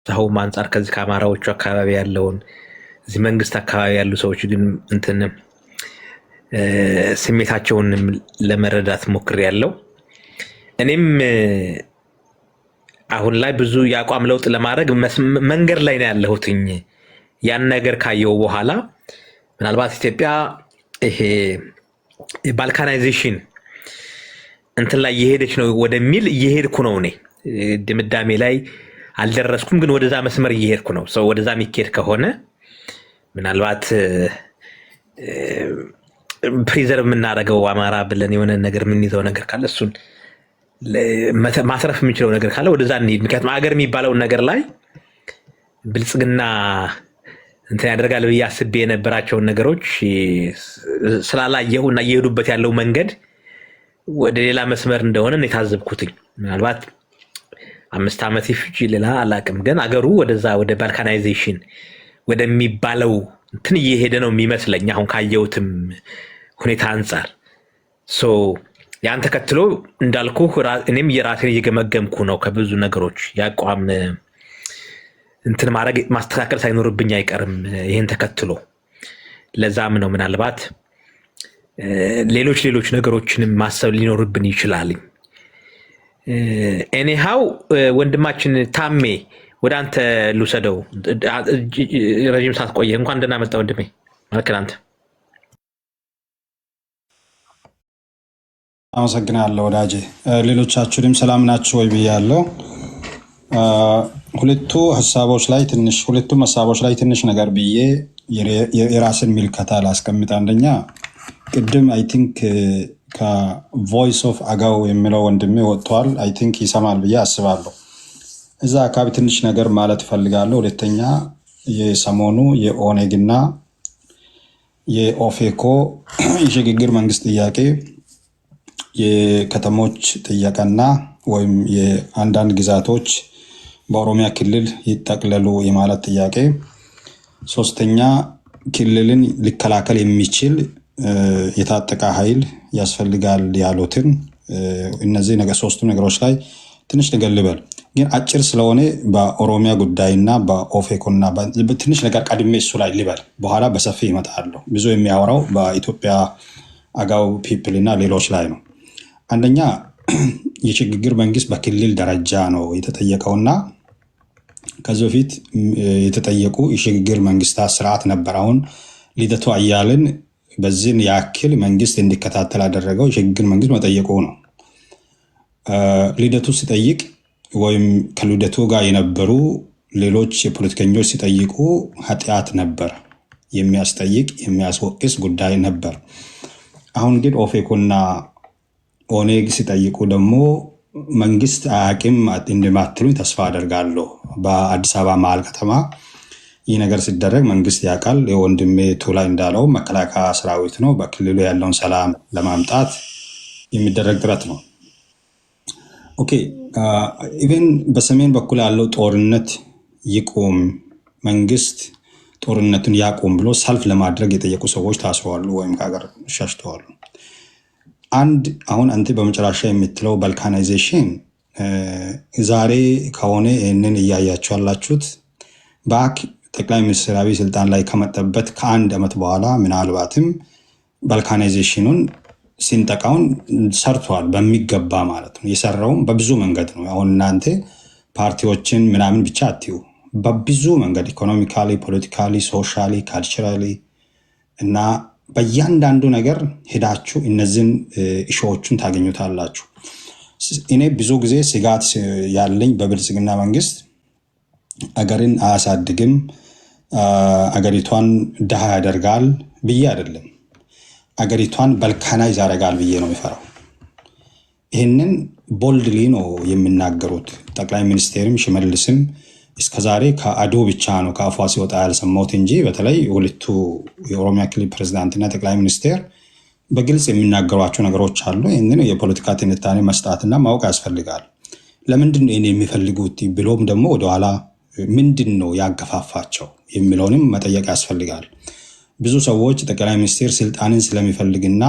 ካነሳኸው አንጻር ከዚህ ከአማራዎቹ አካባቢ ያለውን እዚህ መንግስት አካባቢ ያሉ ሰዎች ግን እንትን ስሜታቸውን ለመረዳት ሞክሬያለሁ። እኔም አሁን ላይ ብዙ የአቋም ለውጥ ለማድረግ መንገድ ላይ ነው ያለሁትኝ። ያን ነገር ካየው በኋላ ምናልባት ኢትዮጵያ ይሄ ባልካናይዜሽን እንትን ላይ እየሄደች ነው ወደሚል እየሄድኩ ነው። እኔ ድምዳሜ ላይ አልደረስኩም፣ ግን ወደዛ መስመር እየሄድኩ ነው። ሰው ወደዛ የሚካሄድ ከሆነ ምናልባት ፕሪዘርቭ የምናደርገው አማራ ብለን የሆነ ነገር የምንይዘው ነገር ካለ እሱን ማስረፍ የምንችለው ነገር ካለ ወደዛ እንሂድ። ምክንያቱም አገር የሚባለውን ነገር ላይ ብልጽግና እንትን ያደርጋል ብዬ አስቤ የነበራቸውን ነገሮች ስላላየሁ እና እየሄዱበት ያለው መንገድ ወደ ሌላ መስመር እንደሆነ የታዘብኩትኝ። ምናልባት 5 ዓመት ይፍጅ ሌላ አላቅም፣ ግን አገሩ ወደዛ ወደ ባልካናይዜሽን ወደሚባለው እንትን እየሄደ ነው የሚመስለኝ አሁን ካየሁትም ሁኔታ አንጻር። ያን ተከትሎ እንዳልኩ እኔም የራሴን እየገመገምኩ ነው ከብዙ ነገሮች የአቋም እንትን ማስተካከል ሳይኖርብኝ አይቀርም ይህን ተከትሎ። ለዛም ነው ምናልባት ሌሎች ነገሮችንም ማሰብ ሊኖርብን ይችላል። ኤኒሃው ወንድማችን ታሜ ወደ አንተ ልውሰደው። ረጅም ሰዓት ቆየ። እንኳን ደህና መጣ ወንድሜ። መልክ አንተ። አመሰግናለሁ ወዳጄ። ሌሎቻችሁንም ሰላም ናችሁ ወይ ብያለሁ። ሁለቱም ሀሳቦች ላይ ትንሽ ነገር ብዬ የራስን ምልከታ ላስቀምጥ። አንደኛ ቅድም አይ ቲንክ ከቮይስ ኦፍ አጋው የሚለው ወንድሜ ወጥቷል። አይ ቲንክ ይሰማል ብዬ አስባለሁ። እዛ አካባቢ ትንሽ ነገር ማለት እፈልጋለሁ። ሁለተኛ የሰሞኑ የኦኔግና የኦፌኮ የሽግግር መንግስት ጥያቄ የከተሞች ጥያቄና ወይም የአንዳንድ ግዛቶች በኦሮሚያ ክልል ይጠቅለሉ የማለት ጥያቄ፣ ሶስተኛ ክልልን ሊከላከል የሚችል የታጠቀ ኃይል ያስፈልጋል ያሉትን እነዚህ ሶስቱ ነገሮች ላይ ትንሽ ነገር ልበል። ግን አጭር ስለሆነ በኦሮሚያ ጉዳይና በኦፌኮና ትንሽ ነገር ቀድሜ እሱ ላይ ልበል፣ በኋላ በሰፊ ይመጣለሁ። ብዙ የሚያወራው በኢትዮጵያ አጋው ፒፕል እና ሌሎች ላይ ነው። አንደኛ የሽግግር መንግስት በክልል ደረጃ ነው የተጠየቀውና ከዚህ በፊት የተጠየቁ የሽግግር መንግስታት ስርዓት ነበር። አሁን ልደቱ አያልን በዚህን ያክል መንግስት እንዲከታተል ያደረገው የሽግግር መንግስት መጠየቁ ነው። ልደቱ ሲጠይቅ ወይም ከልደቱ ጋር የነበሩ ሌሎች የፖለቲከኞች ሲጠይቁ ኃጢአት ነበር፣ የሚያስጠይቅ የሚያስወቅስ ጉዳይ ነበር። አሁን ግን ኦፌኮና ኦኔግ ሲጠይቁ ደግሞ መንግስት አያውቅም እንደማትሉኝ ተስፋ አደርጋለሁ። በአዲስ አበባ መሀል ከተማ ይህ ነገር ሲደረግ መንግስት ያውቃል። የወንድሜ ቱላ እንዳለው መከላከያ ሰራዊት ነው በክልሉ ያለውን ሰላም ለማምጣት የሚደረግ ጥረት ነው። ኦኬ ኢቨን በሰሜን በኩል ያለው ጦርነት ይቁም፣ መንግስት ጦርነቱን ያቁም ብሎ ሰልፍ ለማድረግ የጠየቁ ሰዎች ታስረዋሉ ወይም ከሀገር ሸሽተዋል። አሁን አንተ በመጨረሻ የምትለው ባልካናይዜሽን ዛሬ ከሆነ ይህንን እያያችሁ ያላችሁት ጠቅላይ ሚኒስትር አብይ ስልጣን ላይ ከመጠበት ከ1 ዓመት በኋላ ምናልባትም ባልካናይዜሽኑን ሲንጠቃውን ሰርቷል በሚገባ ማለት ነው። የሰራውም በብዙ መንገድ ነው። አሁን እናንተ ፓርቲዎችን ምናምን ብቻ አትዩ፣ በብዙ መንገድ ኢኮኖሚካሊ፣ ፖለቲካሊ፣ ሶሻሊ፣ ካልቸራሊ እና በእያንዳንዱ ነገር ሄዳችሁ እነዚህን እሾዎቹን ታገኙታላችሁ። እኔ ብዙ ጊዜ ስጋት ያለኝ በብልጽግና መንግስት አገርን አያሳድግም፣ አገሪቷን ድሃ ያደርጋል ብዬ አይደለም፣ አገሪቷን ባልካናይዝ ያደርጋል ብዬ ነው የሚፈራው። ይህንን ቦልድሊ ነው የሚናገሩት ጠቅላይ ሚኒስቴርም ሽመልስም። እስከዛሬ ከአዶ ብቻ ነው ከአፏ ሲወጣ ያልሰማሁት እንጂ በተለይ ሁለቱ የኦሮሚያ ክልል ፕሬዚዳንትና ጠቅላይ ሚኒስቴር በግልጽ የሚናገሯቸው ነገሮች አሉ። ይህንን የፖለቲካ ትንታኔ መስጣትና ማወቅ ያስፈልጋል። ለምንድን ነው ይህን የሚፈልጉት ብሎም ደግሞ ወደኋላ ምንድን ነው ያገፋፋቸው የሚለውንም መጠየቅ ያስፈልጋል። ብዙ ሰዎች ጠቅላይ ሚኒስቴር ስልጣንን ስለሚፈልግና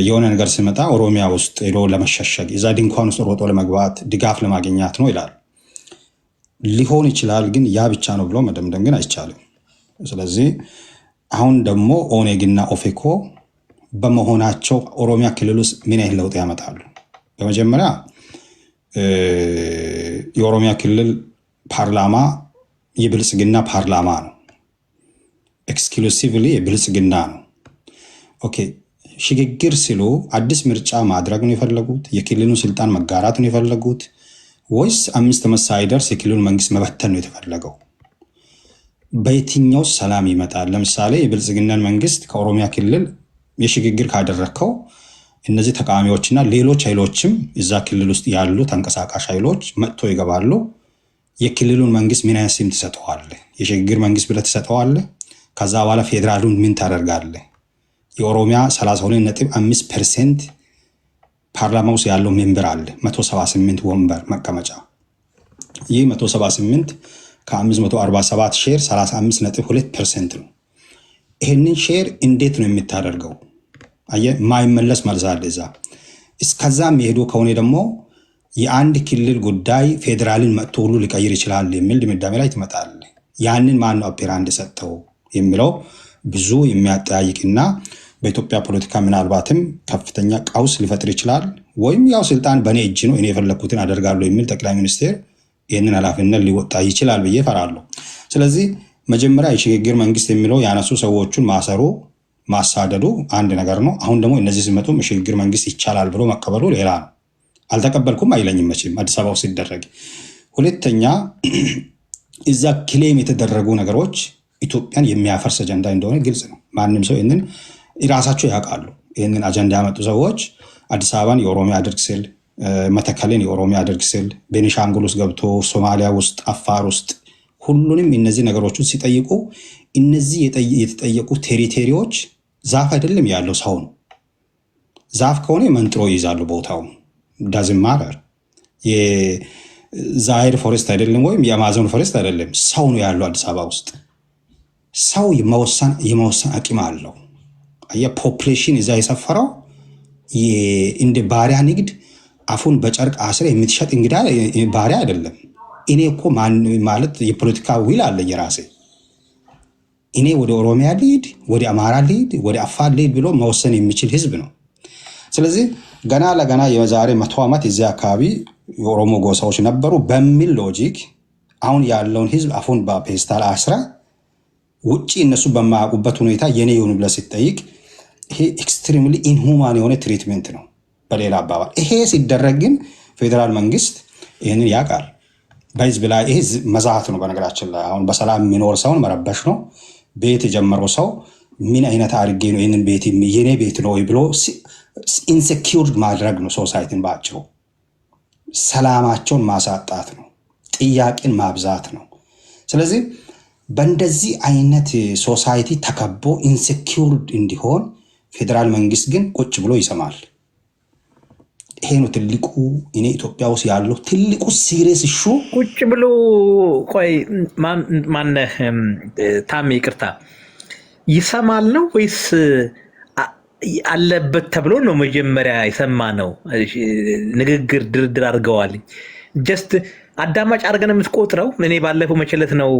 የሆነ ነገር ሲመጣ ኦሮሚያ ውስጥ ሄዶ ለመሸሸግ እዛ ድንኳን ውስጥ ሮጦ ለመግባት ድጋፍ ለማግኘት ነው ይላል። ሊሆን ይችላል፣ ግን ያ ብቻ ነው ብሎ መደምደም ግን አይቻልም። ስለዚህ አሁን ደግሞ ኦኔግና ኦፌኮ በመሆናቸው ኦሮሚያ ክልል ውስጥ ምን ያህል ለውጥ ያመጣሉ? በመጀመሪያ የኦሮሚያ ክልል ፓርላማ የብልጽግና ፓርላማ ነው። ኤክስክሉሲቭሊ የብልጽግና ነው። ኦኬ ሽግግር ሲሉ አዲስ ምርጫ ማድረግ ነው የፈለጉት? የክልሉን ስልጣን መጋራት ነው የፈለጉት? ወይስ 5 ዓመት ሳይደርስ የክልሉን መንግስት መበተን ነው የተፈለገው? በየትኛው ሰላም ይመጣል? ለምሳሌ የብልጽግናን መንግስት ከኦሮሚያ ክልል የሽግግር ካደረግከው እነዚህ ተቃዋሚዎችና ሌሎች ኃይሎችም እዛ ክልል ውስጥ ያሉ ተንቀሳቃሽ ኃይሎች መጥቶ ይገባሉ። የክልሉን መንግስት ምን አይነት ስም ትሰጠዋለህ? የሽግግር መንግስት ብለህ ትሰጠዋለህ። ከዛ በኋላ ፌዴራሉን ምን ታደርጋለህ? የኦሮሚያ 32.5% ፓርላማ ውስጥ ያለው ሜምበር አለ፣ 178 ወንበር መቀመጫ። ይህ 178 ከ547 ሼር 35.2% ነው። ይህንን ሼር እንዴት ነው የምታደርገው? አየህ፣ ማይመለስ መልስ አለ እዛ። እስከዛ የሚሄዱ ከሆነ ደግሞ የአንድ ክልል ጉዳይ ፌዴራልን መጥቶ ሁሉ ሊቀይር ይችላል የሚል ድምዳሜ ላይ ትመጣል። ያንን ማን ነው አፔራ እንደሰጠው የሚለው ብዙ የሚያጠያይቅና በኢትዮጵያ ፖለቲካ ምናልባትም ከፍተኛ ቀውስ ሊፈጥር ይችላል። ወይም ያው ስልጣን በእኔ እጅ ነው እኔ የፈለግኩትን አደርጋለሁ የሚል ጠቅላይ ሚኒስትር ይህንን ኃላፊነት ሊወጣ ይችላል ብዬ ፈራለሁ። ስለዚህ መጀመሪያ የሽግግር መንግስት የሚለው ያነሱ ሰዎቹን ማሰሩ ማሳደዱ አንድ ነገር ነው። አሁን ደግሞ እነዚህ ሲመጡም የሽግግር መንግስት ይቻላል ብሎ መቀበሉ ሌላ ነው። አልተቀበልኩም አይለኝም መቼም አዲስ አበባ ውስጥ ሲደረግ። ሁለተኛ እዛ ክሌም የተደረጉ ነገሮች ኢትዮጵያን የሚያፈርስ አጀንዳ እንደሆነ ግልጽ ነው። ማንም ሰው ይህንን ራሳቸው ያውቃሉ። ይህንን አጀንዳ ያመጡ ሰዎች አዲስ አበባን የኦሮሚያ አድርግ ስል፣ መተከልን የኦሮሚያ አድርግ ስል፣ ቤኒሻንጉል ውስጥ ገብቶ ሶማሊያ ውስጥ፣ አፋር ውስጥ ሁሉንም እነዚህ ነገሮችን ሲጠይቁ እነዚህ የተጠየቁ ቴሪቴሪዎች ዛፍ አይደለም ያለው ሰው ነው። ዛፍ ከሆነ መንጥሮ ይይዛሉ ቦታው። ዳዝን ማረር የዛይር ፎሬስት አይደለም ወይም የአማዞን ፎሬስት አይደለም። ሰው ነው ያለው አዲስ አበባ ውስጥ። ሰው የመወሰን አቅም አለው። የፖፕሌሽን እዛ የሰፈረው እንደ ባሪያ ንግድ አፉን በጨርቅ አስረ የምትሸጥ እንግዳ ባሪያ አይደለም። እኔ እኮ ማለት የፖለቲካ ዊል አለ የራሴ። እኔ ወደ ኦሮሚያ ልሂድ፣ ወደ አማራ ልሂድ፣ ወደ አፋር ልሂድ ብሎ መወሰን የሚችል ህዝብ ነው። ስለዚህ ገና ለገና የዛሬ 100 ዓመት እዚያ አካባቢ የኦሮሞ ጎሳዎች ነበሩ በሚል ሎጂክ አሁን ያለውን ህዝብ አፉን በፔስታል አስረ ውጭ እነሱ በማያውቁበት ሁኔታ የኔ ይሁን ብለህ ሲጠይቅ ይሄ ኤክስትሪምሊ ኢንሁማን የሆነ ትሪትመንት ነው በሌላ አባባል። ይሄ ሲደረግ ግን ፌዴራል መንግስት ይህንን ያውቃል። በህዝብ ላይ ይሄ መዛት ነው። በነገራችን ላይ አሁን በሰላም የሚኖር ሰውን መረበሽ ነው። ቤት የጀመረው ሰው ምን አይነት አድርጌ ነው ይህንን ቤት የኔ ቤት ነው ብሎ ኢንሴኪውርድ ማድረግ ነው። ሶሳይቲን በአጭሩ ሰላማቸውን ማሳጣት ነው። ጥያቄን ማብዛት ነው። ስለዚህ በእንደዚህ አይነት ሶሳይቲ ተከቦ ኢንሴኪውርድ እንዲሆን ፌዴራል መንግስት ግን ቁጭ ብሎ ይሰማል። ይሄ ነው ትልቁ እኔ ኢትዮጵያ ውስጥ ያለው ትልቁ ሲሪየስ እሹ። ቁጭ ብሎ ቆይ ማነህ ታሜ ይቅርታ ይሰማል ነው ወይስ አለበት ተብሎ ነው መጀመሪያ የሰማ ነው? ንግግር ድርድር አድርገዋል። ጀስት አዳማጭ አድርገን የምትቆጥረው። እኔ ባለፈው መቸለት ነው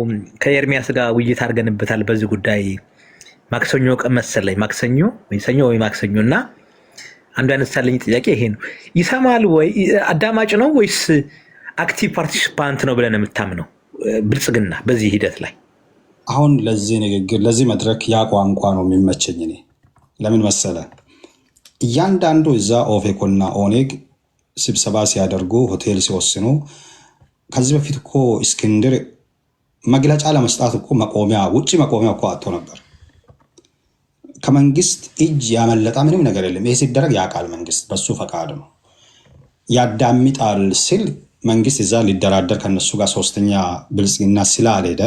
ከኤርሚያስ ጋር ውይይት አድርገንበታል በዚህ ጉዳይ። ማክሰኞ ቀን መሰለኝ ማክሰኞ ወይ ሰኞ ወይ ማክሰኞ እና አንዱ ያነሳልኝ ጥያቄ ይሄ ነው። ይሰማል ወይ አዳማጭ ነው ወይስ አክቲቭ ፓርቲሲፓንት ነው ብለን የምታምነው ብልጽግና በዚህ ሂደት ላይ? አሁን ለዚህ ንግግር ለዚህ መድረክ ያ ቋንቋ ነው የሚመቸኝ እኔ። ለምን መሰለ? እያንዳንዱ እዛ ኦፌኮና ኦኔግ ስብሰባ ሲያደርጉ ሆቴል ሲወስኑ ከዚህ በፊት እኮ እስክንድር መግለጫ ለመስጣት እኮ መቆሚያ ውጭ መቆሚያ እኮ አጥቶ ነበር። ከመንግስት እጅ ያመለጣ ምንም ነገር የለም። ይሄ ሲደረግ ያውቃል መንግስት፣ በሱ ፈቃድ ነው። ያዳምጣል ሲል መንግስት እዛ ሊደራደር ከነሱ ጋር ሶስተኛ ብልጽግና ስላልሄደ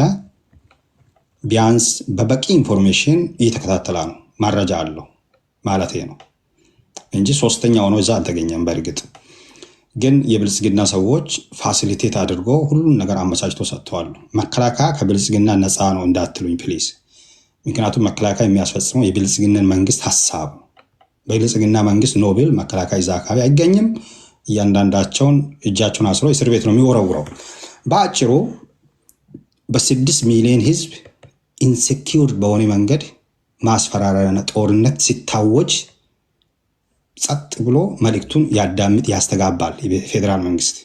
ቢያንስ በበቂ ኢንፎርሜሽን እየተከታተላ ነው፣ መረጃ አለው ማለት ነው እንጂ ሶስተኛ ሆኖ እዛ አልተገኘም። በእርግጥ ግን የብልጽግና ሰዎች ፋሲሊቴት አድርጎ ሁሉን ነገር አመቻችቶ ሰጥተዋል። መከላከያ ከብልጽግና ነፃ ነው እንዳትሉኝ ፕሊዝ። ምክንያቱም መከላከያ የሚያስፈጽመው የብልጽግናን መንግስት ሀሳብ ነው። በብልጽግና መንግስት ኖቤል መከላከያ እዛ አካባቢ አይገኝም። እያንዳንዳቸውን እጃቸውን አስሮ እስር ቤት ነው የሚወረውረው። በአጭሩ በ6 ሚሊዮን ህዝብ ኢንሴኪውር በሆነ መንገድ ማስፈራሪያና ጦርነት ሲታወጅ ጸጥ ብሎ መልእክቱን ያዳምጥ ያስተጋባል የፌዴራል መንግስት።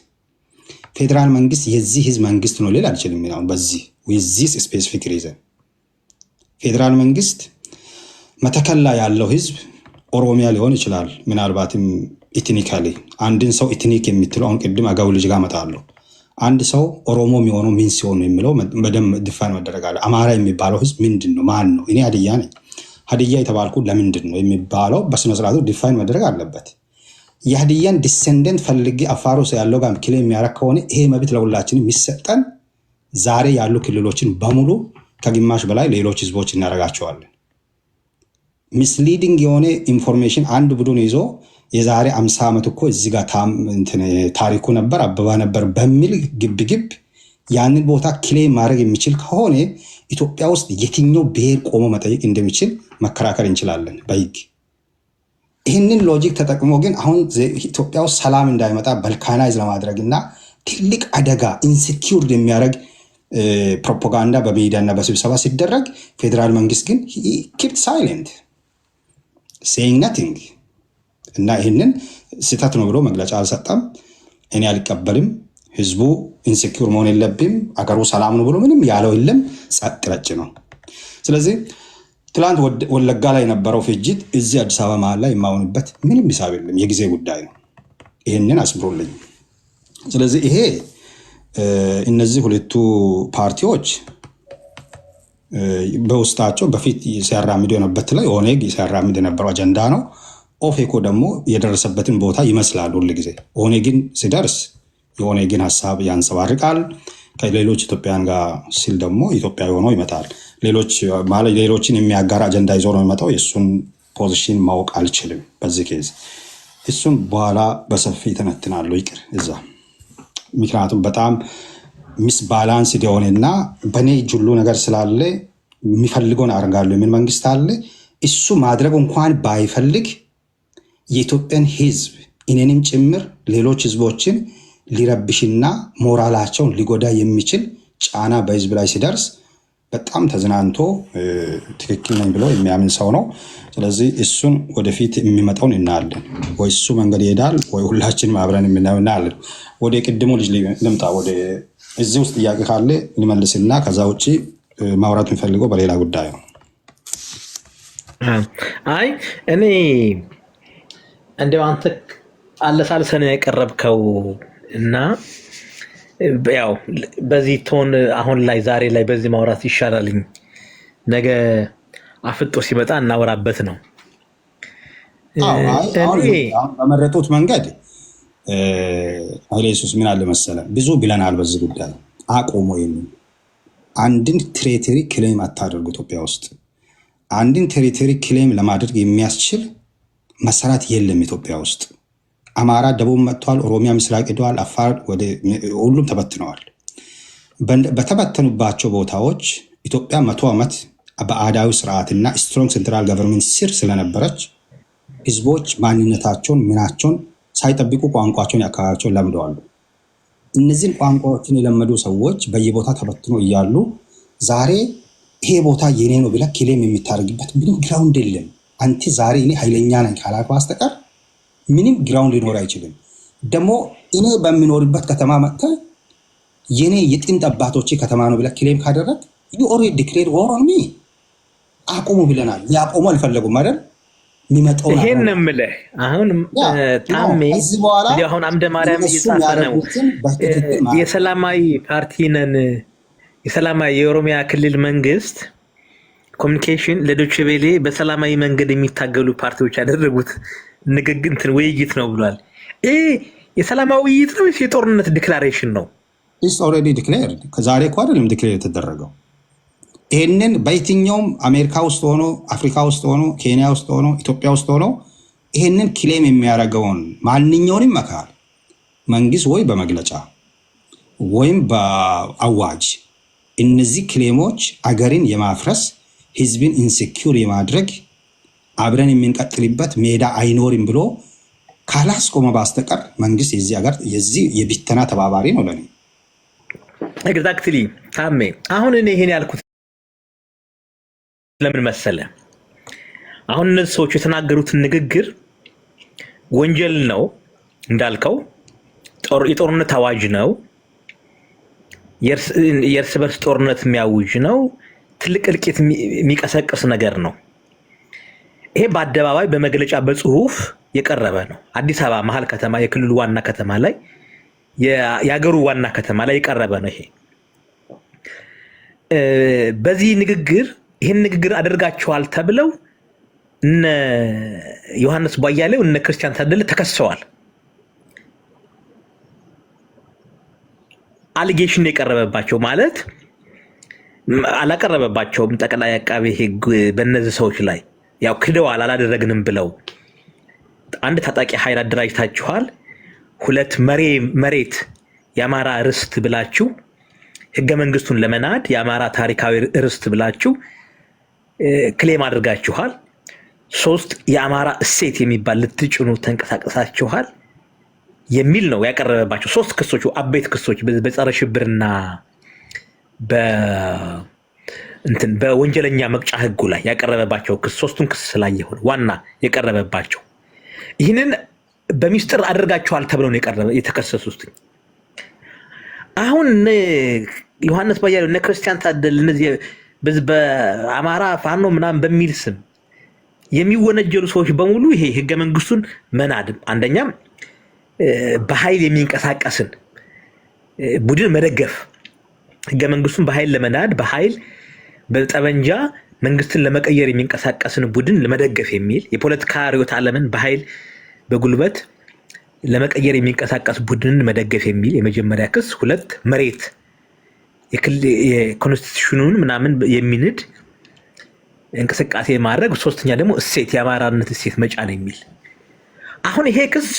ፌዴራል መንግስት የዚህ ህዝብ መንግስት ነው ሊል አልችልም። በዚህ የዚህ ስፔሲፊክ ሪዘን ፌዴራል መንግስት መተከል ላይ ያለው ህዝብ ኦሮሚያ ሊሆን ይችላል። ምናልባትም ኢትኒካሊ አንድን ሰው ኢትኒክ የምትለው አሁን ቅድም አገው ልጅ ጋር መጣለሁ። አንድ ሰው ኦሮሞ የሚሆነው ምን ሲሆን ነው የሚለው በደንብ ድፋን መደረግ አለ። አማራ የሚባለው ህዝብ ምንድን ነው? ማን ነው? እኔ ሀዲያ ነኝ። ሀዲያ የተባልኩ ለምንድን ነው የሚባለው በስነስርዓቱ ዲፋይን መደረግ አለበት። የሀዲያን ዲሴንደንት ፈልጌ አፋር ውስጥ ያለው ጋር ክሌም የሚያደርግ ከሆነ ይሄ መብት ለሁላችን የሚሰጠን ዛሬ ያሉ ክልሎችን በሙሉ ከግማሽ በላይ ሌሎች ህዝቦች እናደርጋቸዋለን። ሚስሊዲንግ የሆነ ኢንፎርሜሽን አንድ ቡድን ይዞ የዛሬ 50 ዓመት እኮ እዚህ ጋር ታሪኩ ነበር አበባ ነበር በሚል ግብግብ ያንን ቦታ ክሌም ማድረግ የሚችል ከሆነ ኢትዮጵያ ውስጥ የትኛው ብሔር ቆሞ መጠየቅ እንደሚችል መከራከር እንችላለን በህግ። ይህንን ሎጂክ ተጠቅሞ ግን አሁን ኢትዮጵያ ውስጥ ሰላም እንዳይመጣ በልካናይዝ ለማድረግ እና ትልቅ አደጋ ኢንሴኪውርድ የሚያደርግ ፕሮፓጋንዳ በሚዲያና በስብሰባ ሲደረግ ፌዴራል መንግስት ግን ኪፕት ሳይለንት ሴይንግ ናቲንግ እና ይህንን ስህተት ነው ብሎ መግለጫ አልሰጠም። እኔ አልቀበልም፣ ህዝቡ ኢንሴኪውር መሆን የለብም፣ አገሩ ሰላም ነው ብሎ ምንም ያለው የለም፣ ጸጥ ረጭ ነው። ስለዚህ ትላንት ወለጋ ላይ የነበረው ፍጅት እዚህ አዲስ አበባ መሀል ላይ የማሆንበት ምንም ሂሳብ የለም፣ የጊዜ ጉዳይ ነው። ይህንን አስምሮልኝ። ስለዚህ ይሄ እነዚህ ሁለቱ ፓርቲዎች በውስጣቸው በፊት ሲያራምዱ የነበረት ላይ ኦኔግ ሲያራምድ የነበረው አጀንዳ ነው። ኦፌኮ ደግሞ የደረሰበትን ቦታ ይመስላል። ሁል ጊዜ ኦኔግን ሲደርስ የኦኔግን ሀሳብ ያንጸባርቃል። ከሌሎች ኢትዮጵያን ጋር ሲል ደግሞ ኢትዮጵያዊ ሆኖ ይመጣል። ሌሎችን የሚያጋራ አጀንዳ ይዞ ነው የሚመጣው። የእሱን ፖዚሽን ማወቅ አልችልም በዚህ ኬዝ። እሱን በኋላ በሰፊ ተነትናለሁ። ይቅር እዛ ምክንያቱም በጣም ሚስ ባላንስ የሆነና በእኔ እጅ ሁሉ ነገር ስላለ የሚፈልገውን አደርጋለሁ የሚል መንግስት አለ። እሱ ማድረግ እንኳን ባይፈልግ የኢትዮጵያን ህዝብ እኔንም ጭምር ሌሎች ህዝቦችን ሊረብሽና ሞራላቸውን ሊጎዳ የሚችል ጫና በህዝብ ላይ ሲደርስ በጣም ተዝናንቶ ትክክል ነኝ ብሎ የሚያምን ሰው ነው። ስለዚህ እሱን ወደፊት የሚመጣውን እናያለን። ወይ እሱ መንገድ ይሄዳል ወይ ሁላችንም አብረን የምናየው እናያለን። ወደ ቅድሙ ልጅ ልምጣ። ወደ እዚህ ውስጥ ጥያቄ ካለ ልመልስና ከዛ ውጭ ማውራት የሚፈልገው በሌላ ጉዳይ ነው። አይ እኔ እንደው አንተ አለሳልሰን ያቀረብከው እና ያው በዚህ ቶን አሁን ላይ ዛሬ ላይ በዚህ ማውራት ይሻላልኝ፣ ነገ አፍጦ ሲመጣ እናወራበት ነው። በመረጡት መንገድ ኃይለ ኢየሱስ ምን አለ መሰለ፣ ብዙ ብለናል በዚህ ጉዳይ። አቆሞ የሚል አንድን ቴሪቶሪ ክሌም አታደርጉ። ኢትዮጵያ ውስጥ አንድን ቴሪቶሪ ክሌም ለማድረግ የሚያስችል መሰራት የለም ኢትዮጵያ ውስጥ። አማራ ደቡብ መጥቷል፣ ኦሮሚያ ምስራቅ ሄደዋል፣ አፋር ሁሉም ተበትነዋል። በተበተኑባቸው ቦታዎች ኢትዮጵያ 100 ዓመት በአዳዊ ስርዓትና ስትሮንግ ሴንትራል ገቨርንመንት ስር ስለነበረች ህዝቦች ማንነታቸውን ምናቸውን ሳይጠብቁ ቋንቋቸውን ያካባቢያቸውን ለምደዋሉ። እነዚህን ቋንቋዎችን የለመዱ ሰዎች በየቦታ ተበትኖ እያሉ ዛሬ ይሄ ቦታ የኔ ነው ብለህ ክሌም የሚታደርግበት ምንም ግራውንድ የለም። አንተ ዛሬ እኔ ኃይለኛ ነኝ ካላክ በስተቀር ምንም ግራውንድ ሊኖር አይችልም። ደግሞ እኔ በሚኖርበት ከተማ መጥተህ የኔ የጥንት አባቶቼ ከተማ ነው ብለህ ክሌም ካደረግ ዩ ኦልሬዲ ዲክሌር ዋር ኦን ሚ። አቁሙ ብለናል። ያቆሙ አልፈለጉም አይደል? የሚመጣው ይሄን የምልህ አሁን ታሜ አሁን አምደ ማርያም እየጻፈ ነው። የሰላማዊ ፓርቲ ነን፣ የሰላማዊ የኦሮሚያ ክልል መንግስት ኮሚኒኬሽን ለዶይቼ ቬለ በሰላማዊ መንገድ የሚታገሉ ፓርቲዎች ያደረጉት ንግግር ውይይት ነው ብሏል። የሰላማዊ ውይይት ነው ወይስ የጦርነት ዲክላሬሽን ነው? ኢትስ ኦልሬዲ ዲክሌርድ። ከዛሬ እኮ አይደለም ዲክሌር የተደረገው። ይህንን በየትኛውም አሜሪካ ውስጥ ሆኖ አፍሪካ ውስጥ ሆኖ ኬንያ ውስጥ ሆኖ ኢትዮጵያ ውስጥ ሆኖ ይህንን ክሌም የሚያደርገውን ማንኛውንም አካል መንግስት ወይ በመግለጫ ወይም በአዋጅ እነዚህ ክሌሞች አገርን የማፍረስ ህዝብን ኢንሴኪውር የማድረግ አብረን የምንቀጥልበት ሜዳ አይኖርም ብሎ ካላስቆመ በስተቀር መንግስት የዚህ ሀገር የዚህ የቢተና ተባባሪ ነው ለኔ። ኤግዛክትሊ ታሜ። አሁን እኔ ይሄን ያልኩት ለምን መሰለ? አሁን እነዚህ ሰዎች የተናገሩትን ንግግር ወንጀል ነው እንዳልከው፣ የጦርነት አዋጅ ነው፣ የእርስ በርስ ጦርነት የሚያውጅ ነው፣ ትልቅ እልቂት የሚቀሰቅስ ነገር ነው። ይሄ በአደባባይ በመግለጫ በጽሁፍ የቀረበ ነው። አዲስ አበባ መሀል ከተማ፣ የክልሉ ዋና ከተማ ላይ፣ የሀገሩ ዋና ከተማ ላይ የቀረበ ነው። ይሄ በዚህ ንግግር ይህን ንግግር አድርጋቸዋል ተብለው እነ ዮሐንስ ቧያሌው እነ ክርስቲያን ታደለ ተከሰዋል። አሊጌሽን የቀረበባቸው ማለት አላቀረበባቸውም። ጠቅላይ አቃቤ ሕግ በእነዚህ ሰዎች ላይ ያው ክደዋል፣ አላደረግንም ብለው አንድ ታጣቂ ኃይል አደራጅታችኋል፣ ሁለት መሬት የአማራ ርስት ብላችሁ ህገ መንግስቱን ለመናድ የአማራ ታሪካዊ ርስት ብላችሁ ክሌም አድርጋችኋል፣ ሶስት የአማራ እሴት የሚባል ልትጭኑ ተንቀሳቀሳችኋል የሚል ነው ያቀረበባቸው። ሶስት ክሶች፣ አበይት ክሶች በጸረ ሽብርና በወንጀለኛ መቅጫ ህጉ ላይ ያቀረበባቸው ክስ፣ ሶስቱን ክስ ስላየሁ ዋና የቀረበባቸው። ይህንን በሚስጥር አድርጋችኋል ተብለው ነው የተከሰሱት። አሁን ዮሐንስ ቧያሌው እነ ክርስቲያን ታደለ እነዚህ በአማራ ፋኖ ምናምን በሚል ስም የሚወነጀሉ ሰዎች በሙሉ ይሄ ህገ መንግስቱን መናድ፣ አንደኛም በኃይል የሚንቀሳቀስን ቡድን መደገፍ፣ ህገ መንግስቱን በኃይል ለመናድ በኃይል በጠበንጃ መንግስትን ለመቀየር የሚንቀሳቀስን ቡድን ለመደገፍ የሚል የፖለቲካ ርዕዮተ ዓለምን በኃይል በጉልበት ለመቀየር የሚንቀሳቀስ ቡድንን መደገፍ የሚል የመጀመሪያ ክስ። ሁለት መሬት የኮንስቲቱሽኑን ምናምን የሚንድ እንቅስቃሴ ማድረግ። ሶስተኛ ደግሞ እሴት፣ የአማራነት እሴት መጫን የሚል። አሁን ይሄ ክስ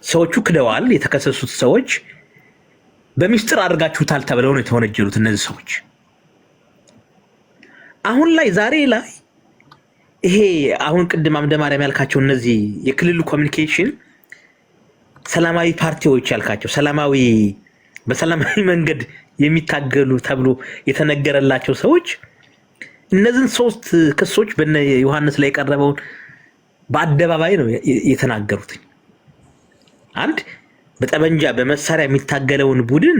ሰዎቹ ክደዋል። የተከሰሱት ሰዎች በሚስጥር አድርጋችሁታል ተብለው ነው የተወነጀሉት እነዚህ ሰዎች። አሁን ላይ ዛሬ ላይ ይሄ አሁን ቅድም አምደ ማርያም ያልካቸው እነዚህ የክልሉ ኮሚኒኬሽን ሰላማዊ ፓርቲዎች ያልካቸው በሰላማዊ መንገድ የሚታገሉ ተብሎ የተነገረላቸው ሰዎች እነዚህን ሶስት ክሶች በነ ዮሐንስ ላይ የቀረበውን በአደባባይ ነው የተናገሩት። አንድ በጠበንጃ በመሳሪያ የሚታገለውን ቡድን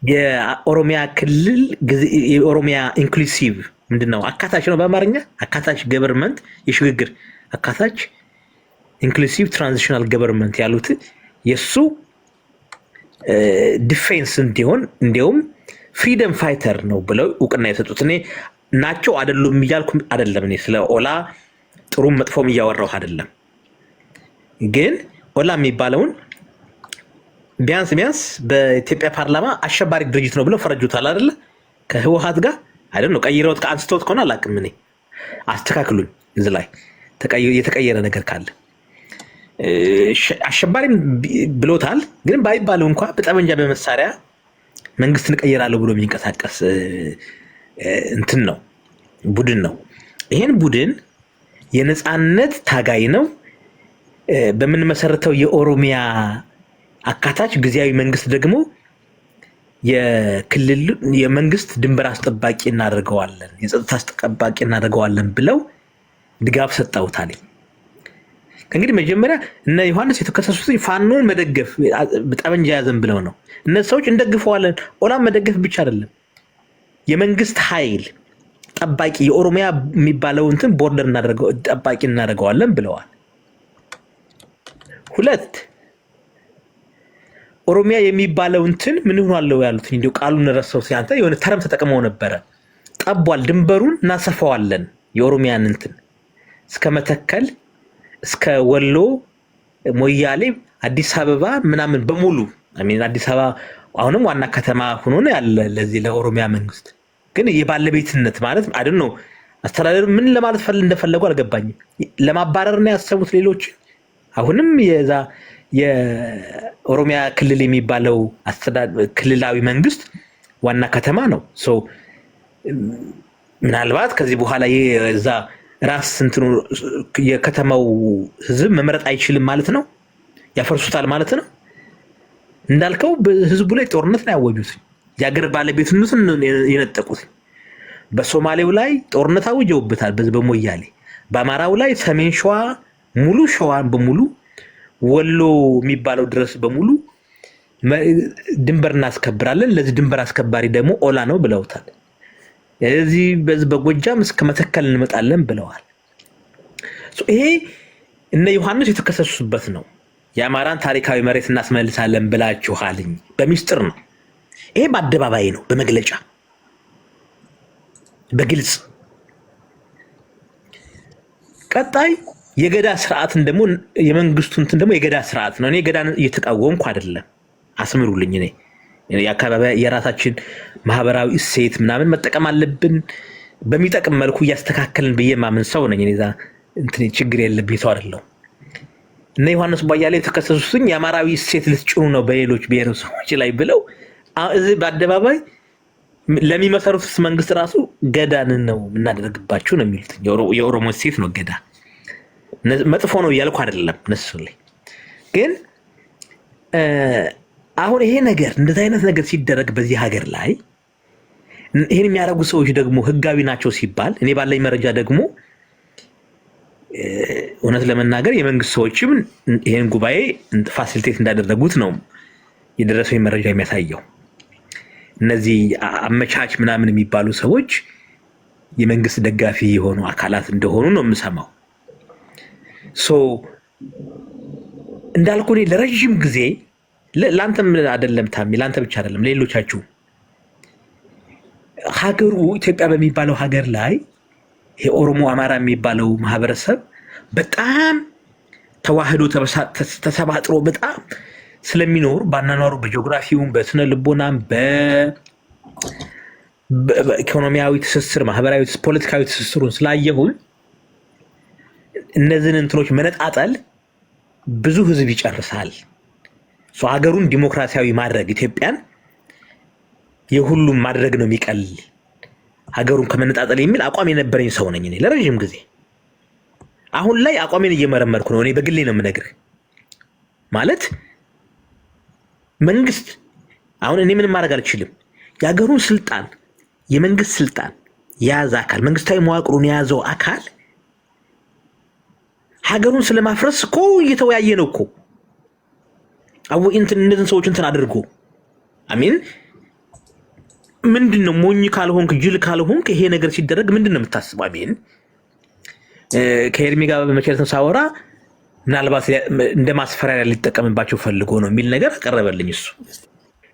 የኦሮሚያ ክልል የኦሮሚያ ኢንክሉሲቭ ምንድነው አካታች ነው በአማርኛ አካታች ገቨርንመንት የሽግግር አካታች ኢንክሉሲቭ ትራንዚሽናል ገቨርንመንት ያሉት የሱ ዲፌንስ እንዲሁም ፍሪደም ፋይተር ነው ብለው እውቅና የሰጡት። እኔ ናቸው አይደሉም እያልኩ አይደለም። እኔ ስለ ኦላ ጥሩም መጥፎም እያወራሁ አይደለም። ግን ኦላ የሚባለውን ቢያንስ በኢትዮጵያ ፓርላማ አሸባሪ ድርጅት ነው ብለው ፈረጁታል አይደለ? ከህወሓት ጋር አይደል ነው ቀይረውት ከአንስተውት ከሆነ አላውቅም። እኔ አስተካክሉኝ እዚህ ላይ የተቀየረ ነገር ካለ አሸባሪም ብሎታል። ግን ባይባለው እንኳ በጠመንጃ በመሳሪያ መንግስትን እቀይራለሁ ብሎ የሚንቀሳቀስ እንትን ነው ቡድን ነው። ይሄን ቡድን የነፃነት ታጋይ ነው። በምንመሰረተው የኦሮሚያ አካታች ጊዜያዊ መንግስት ደግሞ የክልል የመንግስት ድንበር አስጠባቂ እናደርገዋለን፣ የጸጥታ አስጠባቂ እናደርገዋለን ብለው ድጋፍ ሰጣውታል። እንግዲህ መጀመሪያ እነ ዮሐንስ የተከሰሱት ፋኖን መደገፍ ጠመንጃ ያዘን ብለው ነው። እነዚህ ሰዎች እንደግፈዋለን። ኦላም መደገፍ ብቻ አይደለም፣ የመንግስት ኃይል ጠባቂ የኦሮሚያ የሚባለው እንትን ቦርደር ጠባቂ እናደርገዋለን ብለዋል። ሁለት ኦሮሚያ የሚባለው እንትን ምን ሆኗል ያሉት እንዲሁ ቃሉን ረሳሁት። ያንተ የሆነ ተረም ተጠቅመው ነበረ። ጠቧል፣ ድንበሩን እናሰፋዋለን የኦሮሚያን እንትን እስከ መተከል እስከ ወሎ ሞያሌ አዲስ አበባ ምናምን በሙሉ አዲስ አበባ አሁንም ዋና ከተማ ሆኖ ነው ያለ ለዚህ ለኦሮሚያ መንግስት። ግን የባለቤትነት ማለት አይደል ነው። አስተዳደሩ ምን ለማለት እንደፈለጉ አልገባኝም። ለማባረር ነው ያሰቡት ሌሎች። አሁንም የኦሮሚያ ክልል የሚባለው ክልላዊ መንግስት ዋና ከተማ ነው። ምናልባት ከዚህ በኋላ የዛ ራስ እንትኑ የከተማው ህዝብ መምረጥ አይችልም ማለት ነው። ያፈርሱታል ማለት ነው። እንዳልከው በህዝቡ ላይ ጦርነት ነው ያወጁት። የአገር ባለቤትነትን የነጠቁት። በሶማሌው ላይ ጦርነት አውጀውበታል። በዚህ በሞያሌ በአማራው ላይ ሰሜን ሸዋ ሙሉ ሸዋን በሙሉ ወሎ የሚባለው ድረስ በሙሉ ድንበር እናስከብራለን፣ ለዚህ ድንበር አስከባሪ ደግሞ ኦላ ነው ብለውታል። እዚህ በጎጃም እስከ መተከል እንመጣለን ብለዋል። ይሄ እነ ዮሐንስ የተከሰሱበት ነው። የአማራን ታሪካዊ መሬት እናስመልሳለን ብላችኋልኝ በሚስጥር ነው። ይሄ በአደባባይ ነው፣ በመግለጫ በግልጽ። ቀጣይ የገዳ ስርዓትን ደግሞ የመንግስቱ እንትን ደግሞ የገዳ ስርዓት ነው። እኔ ገዳን እየተቃወምኩ አይደለም፣ አስምሩልኝ። እኔ የአካባቢ የራሳችን ማህበራዊ እሴት ምናምን መጠቀም አለብን በሚጠቅም መልኩ እያስተካከልን ብዬ ማምን ሰው ነኝ። እኔ እንትን ችግር የለብኝ ሰው አይደለሁም። እነ ዮሐንስ ቧያሌ የተከሰሱኝ የአማራዊ እሴት ልትጭኑ ነው በሌሎች ብሔረሰቦች ላይ ብለው እዚህ በአደባባይ ለሚመሰሩት መንግስት ራሱ ገዳንን ነው የምናደርግባችሁ ነው የሚሉት። የኦሮሞ እሴት ነው ገዳ። መጥፎ ነው እያልኩ አይደለም ነሱ ላይ ግን አሁን ይሄ ነገር እንደዚህ አይነት ነገር ሲደረግ በዚህ ሀገር ላይ ይሄን የሚያደርጉ ሰዎች ደግሞ ህጋዊ ናቸው ሲባል እኔ ባለኝ መረጃ ደግሞ እውነት ለመናገር የመንግስት ሰዎችም ይሄን ጉባኤ ፋሲሊቴት እንዳደረጉት ነው የደረሰው መረጃ የሚያሳየው። እነዚህ አመቻች ምናምን የሚባሉ ሰዎች የመንግስት ደጋፊ የሆኑ አካላት እንደሆኑ ነው የምሰማው። እንዳልኩ እኔ ለረጅም ጊዜ ለአንተም አይደለም ታሚ፣ ለአንተ ብቻ አይደለም ለሌሎቻችሁ ሀገሩ ኢትዮጵያ በሚባለው ሀገር ላይ የኦሮሞ አማራ የሚባለው ማህበረሰብ በጣም ተዋህዶ ተሰባጥሮ በጣም ስለሚኖር ባናኗሩ በጂኦግራፊውም በስነ ልቦናም በኢኮኖሚያዊ ትስስር ማህበራዊ ፖለቲካዊ ትስስሩን ስላየሁን እነዚህን እንትኖች መነጣጠል ብዙ ህዝብ ይጨርሳል። ሀገሩን ዲሞክራሲያዊ ማድረግ ኢትዮጵያን የሁሉም ማድረግ ነው የሚቀል ሀገሩን ከመነጣጠል የሚል አቋም የነበረኝ ሰው ነኝ እኔ ለረጅም ጊዜ። አሁን ላይ አቋሜን እየመረመርኩ ነው። እኔ በግሌ ነው የምነግርህ። ማለት መንግስት አሁን እኔ ምንም ማድረግ አልችልም። የሀገሩን ስልጣን የመንግስት ስልጣን የያዘ አካል መንግስታዊ መዋቅሩን የያዘው አካል ሀገሩን ስለማፍረስ እኮ እየተወያየ ነው እኮ እነዚህን ሰዎች እንትን አድርጎ አሚን ምንድን ነው ሞኝ ካልሆንክ ጅል ካልሆንክ ይሄ ነገር ሲደረግ ምንድን ነው የምታስበው? አሚን ከኤርሚ ጋር በመቸለትን ሳወራ ምናልባት እንደ ማስፈራሪያ ሊጠቀምባቸው ፈልጎ ነው የሚል ነገር አቀረበልኝ። እሱ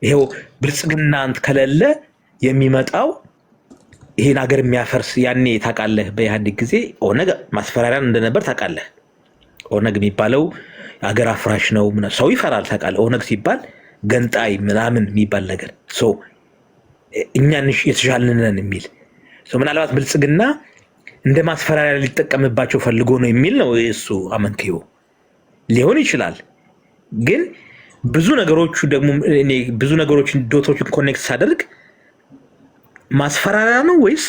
ይሄው ብልጽግና ከሌለ የሚመጣው ይሄን ሀገር የሚያፈርስ ያኔ ታውቃለህ፣ በኢህአዴግ ጊዜ ኦነግ ማስፈራሪያን እንደነበር ታውቃለህ። ኦነግ የሚባለው ሀገር አፍራሽ ነው፣ ሰው ይፈራል ታውቃለህ። ኦነግ ሲባል ገንጣይ ምናምን የሚባል ነገር እኛን የተሻልን ነን የሚል ምናልባት ብልጽግና እንደ ማስፈራሪያ ሊጠቀምባቸው ፈልጎ ነው የሚል ነው እሱ አመንክዮ ሊሆን ይችላል። ግን ብዙ ነገሮቹ ደግሞ እኔ ብዙ ነገሮችን ዶቶችን ኮኔክት ሳደርግ ማስፈራሪያ ነው ወይስ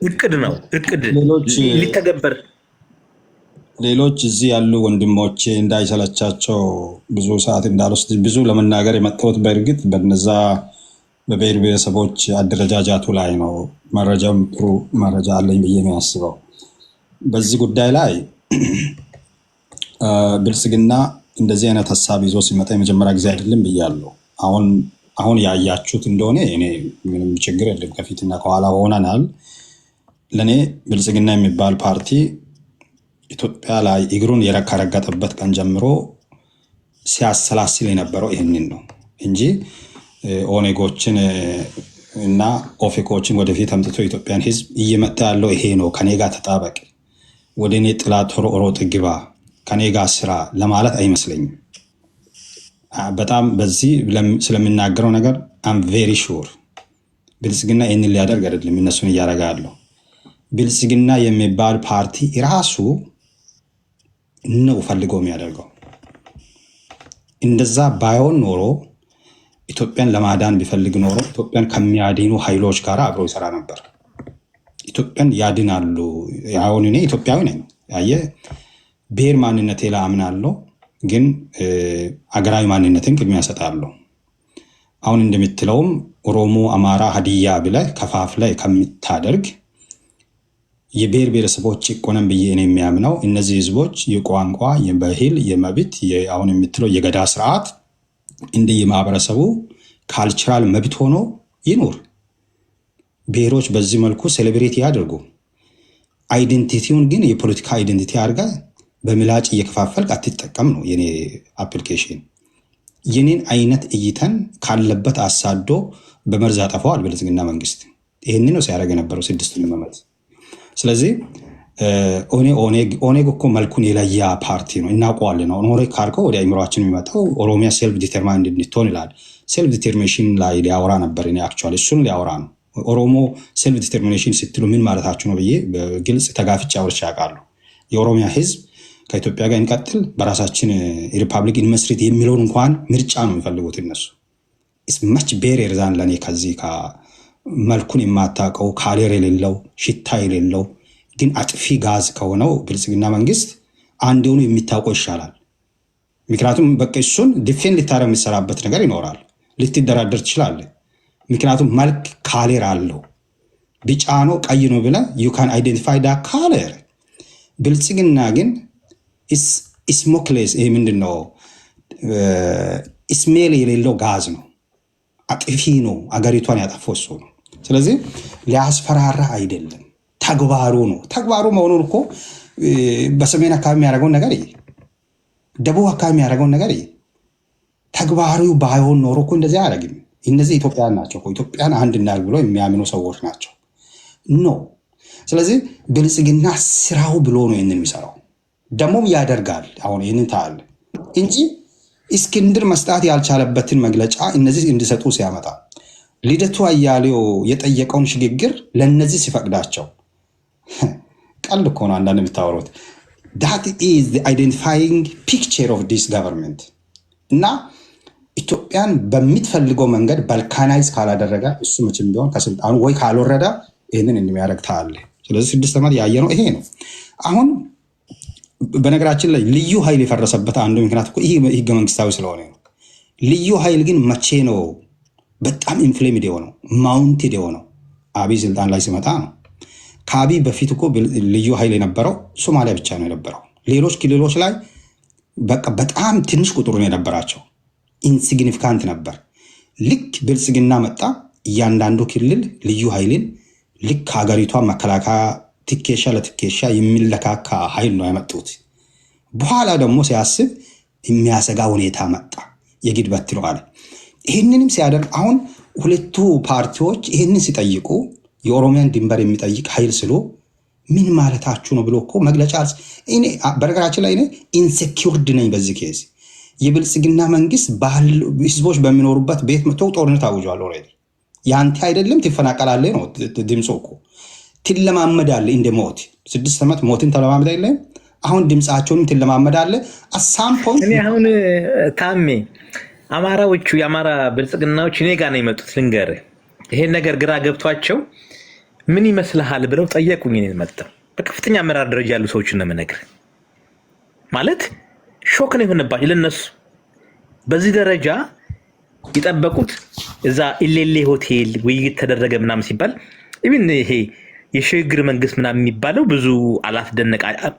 እቅድ ነው? እቅድ ሊተገበር ሌሎች እዚህ ያሉ ወንድሞቼ እንዳይሰለቻቸው ብዙ ሰዓት እንዳልወስድ ብዙ ለመናገር የመጣሁት በእርግጥ በነዛ በብሔር ብሔረሰቦች አደረጃጃቱ ላይ ነው። መረጃም ጥሩ መረጃ አለኝ ብዬ ነው ያስበው። በዚህ ጉዳይ ላይ ብልጽግና እንደዚህ አይነት ሀሳብ ይዞ ሲመጣ የመጀመሪያ ጊዜ አይደለም ብያለሁ። አሁን ያያችሁት እንደሆነ እኔ ምንም ችግር የለም፣ ከፊትና ከኋላ ሆነናል። ለእኔ ብልጽግና የሚባል ፓርቲ ኢትዮጵያ ላይ እግሩን የረገጠበት ቀን ጀምሮ ሲያሰላስል የነበረው ይህንን ነው እንጂ ኦኔጎችን እና ኦፌኮችን ወደፊት አምጥቶ ኢትዮጵያን ሕዝብ እየመጣ ያለው ይሄ ነው፣ ከኔ ጋር ተጣበቅ፣ ወደ እኔ ጥላት ሮጥ ግባ፣ ከኔ ጋር ስራ ለማለት አይመስለኝም። በጣም በዚህ ስለሚናገረው ነገር አም ቬሪ ሹር ብልጽግና ይህንን ሊያደርግ አይደለም እነሱን እያደረገ ያለው። ብልጽግና የሚባል ፓርቲ ራሱ ነው ፈልጎ የሚያደርገው። እንደዛ ባይሆን ኖሮ ኢትዮጵያን ለማዳን ቢፈልግ ኖሮ ኢትዮጵያን ከሚያድኑ ኃይሎች ጋር አብሮ ይሰራ ነበር። ኢትዮጵያን ያድናሉ። አሁን እኔ ኢትዮጵያዊ ነኝ። ያየ ብሔር ማንነቴ ላይ አምናለሁ፣ ግን አገራዊ ማንነትን ቅድሚያ እሰጣለሁ። አሁን እንደምትለውም ኦሮሞ፣ አማራ፣ ሀዲያ ብለህ ከፋፍለህ ከምታደርግ የብሔር ብሔረሰቦች ጭቆናን ብዬ እኔ የሚያምነው እነዚህ ህዝቦች የቋንቋ፣ የባህል፣ የመብት አሁን የምትለው የገዳ ስርዓት እንደ የማህበረሰቡ ካልቸራል መብት ሆኖ ይኖር። ብሔሮች በዚህ መልኩ ሴሌብሬት ያደርጉ። አይደንቲቲውን ግን የፖለቲካ አይደንቲቲ አድርጋ በምላጭ እየከፋፈልክ አትጠቀም ነው የኔ አፕሊኬሽን። የኔን አይነት እይተን ካለበት አሳዶ በመርዝ አጠፋዋል ብልጽግና መንግስት። ይህን ነው ሲያደርግ የነበረው 6 ዓመት። ስለዚህ ኦኔግ እኮ መልኩን የለያ ፓርቲ ነው፣ እናውቀዋለን። ኦኔግ ካልከው ወደ አይምሯችን የሚመጣው ኦሮሚያ ሴልፍ ዲተርማይንድ እንድትሆን ይላል። ሴልፍ ዲተርሚኔሽን ላይ ሊያወራ ነበር። እኔ አክቹዋሊ እሱን ሊያወራ ነው። ኦሮሞ ሴልፍ ዲተርሚኔሽን ስትሉ ምን ማለታችሁ ነው ብዬ በግልጽ ተጋፍጬ አውርቼ አውቃለሁ። የኦሮሚያ ህዝብ ከኢትዮጵያ ጋር እንቀጥል፣ በራሳችን ሪፐብሊክ እንመስርት የሚለውን እንኳን ምርጫ ነው የሚፈልጉት እነሱ። መች ቤሬር ዛን ለእኔ ከዚህ መልኩን የማታውቀው ካሌር የሌለው ሽታ የሌለው ግን አጥፊ ጋዝ ከሆነው ብልጽግና መንግስት አንድ ሆኖ የሚታውቀው ይሻላል። ምክንያቱም በቃ እሱን ዲፌንድ ልታረግ የሚሰራበት ነገር ይኖራል። ልትደራደር ትችላለህ። ምክንያቱም መልክ ካሌር አለው። ቢጫ ነው ቀይ ነው ብለህ ዩ ካን አይደንቲፋይ ዳ ካሌር። ብልጽግና ግን ስሞክሌስ ይሄ ምንድን ነው? ስሜል የሌለው ጋዝ ነው። አጥፊ ነው። አገሪቷን ያጠፈው እሱ ነው። ስለዚህ ሊያስፈራራ አይደለም፣ ተግባሩ ነው። ተግባሩ መሆኑን እኮ በሰሜን አካባቢ የሚያደርገውን ነገር ደቡብ አካባቢ የሚያደርገውን ነገር ተግባሩ ባይሆን ኖሮ እኮ እንደዚህ አያደርግም። እነዚህ ኢትዮጵያን ናቸው፣ ኢትዮጵያን አንድ እናድርግ ብሎ የሚያምኑ ሰዎች ናቸው ኖ። ስለዚህ ብልጽግና ስራው ብሎ ነው ይህንን የሚሰራው፣ ደግሞም ያደርጋል። አሁን ይህንን ታያለ እንጂ እስክንድር መስጣት ያልቻለበትን መግለጫ እነዚህ እንዲሰጡ ሲያመጣ ልደቱ አያሌው የጠየቀውን ሽግግር ለእነዚህ ሲፈቅዳቸው ቀልድ እኮ ነው አንዳንድ የምታወሩት። that is the identifying picture of this government እና ኢትዮጵያን በሚትፈልገው መንገድ ባልካናይዝ ካላደረገ እሱ መቼም ቢሆን ከስልጣኑ ወይ ካልወረደ ይህንን እንደሚያደርግ ታያለ። ስለዚህ 6 ዓመት ያየ ነው ይሄ ነው። አሁን በነገራችን ላይ ልዩ ኃይል የፈረሰበት አንዱ ምክንያት እኮ ይህ ህገ መንግስታዊ ስለሆነ ነው። ልዩ ኃይል ግን መቼ ነው በጣም ኢንፍሌምድ የሆነው ማውንትድ የሆነው? አብይ ስልጣን ላይ ሲመጣ ነው። ከአብይ በፊት እኮ ልዩ ኃይል የነበረው ሶማሊያ ብቻ ነው የነበረው። ሌሎች ክልሎች ላይ በቃ በጣም ትንሽ ቁጥሩ ነው የነበራቸው፣ ኢንሲግኒፊካንት ነበር። ልክ ብልጽግና መጣ፣ እያንዳንዱ ክልል ልዩ ኃይልን ልክ ሀገሪቷ መከላከያ ትኬሻ ለትኬሻ የሚለካካ ኃይል ነው ያመጡት። በኋላ ደግሞ ሲያስብ የሚያሰጋ ሁኔታ መጣ፣ የግድ በትነው አለ። ይህንንም ሲያደርግ አሁን ሁለቱ ፓርቲዎች ይህንን ሲጠይቁ የኦሮሚያን ድንበር የሚጠይቅ ኃይል ስሎ ምን ማለታችሁ ነው ብሎ እኮ መግለጫ በነገራችን ላይ ኢንሴኪውርድ ነኝ በዚህ ኬዝ። የብልጽግና መንግስት ህዝቦች በሚኖሩበት ቤት መጥቶ ጦርነት አውጇል። ኦልሬዲ ያንተ አይደለም ትፈናቀላለህ ነው ድምፆ እኮ። ትለማመዳለህ እንደ ሞት 6 ዓመት ሞትን ተለማመዳ የለ አሁን ድምፃቸውንም ትለማመዳለህ። አሳምፖን እኔ አሁን ታሜ አማራዎቹ የአማራ ብልጽግናዎች እኔ ጋር ነው የመጡት። ልንገርህ ይሄን ነገር ግራ ገብቷቸው ምን ይመስልሃል ብለው ጠየቁኝ። እኔን መጥተው በከፍተኛ አመራር ደረጃ ያሉ ሰዎችን ነው የምነግርህ። ማለት ሾክ ነው የሆነባቸው ለነሱ። በዚህ ደረጃ የጠበቁት እዛ ኢሌሌ ሆቴል ውይይት ተደረገ ምናምን ሲባል ኢቭን ይሄ የሽግግር መንግስት ምናምን የሚባለው ብዙ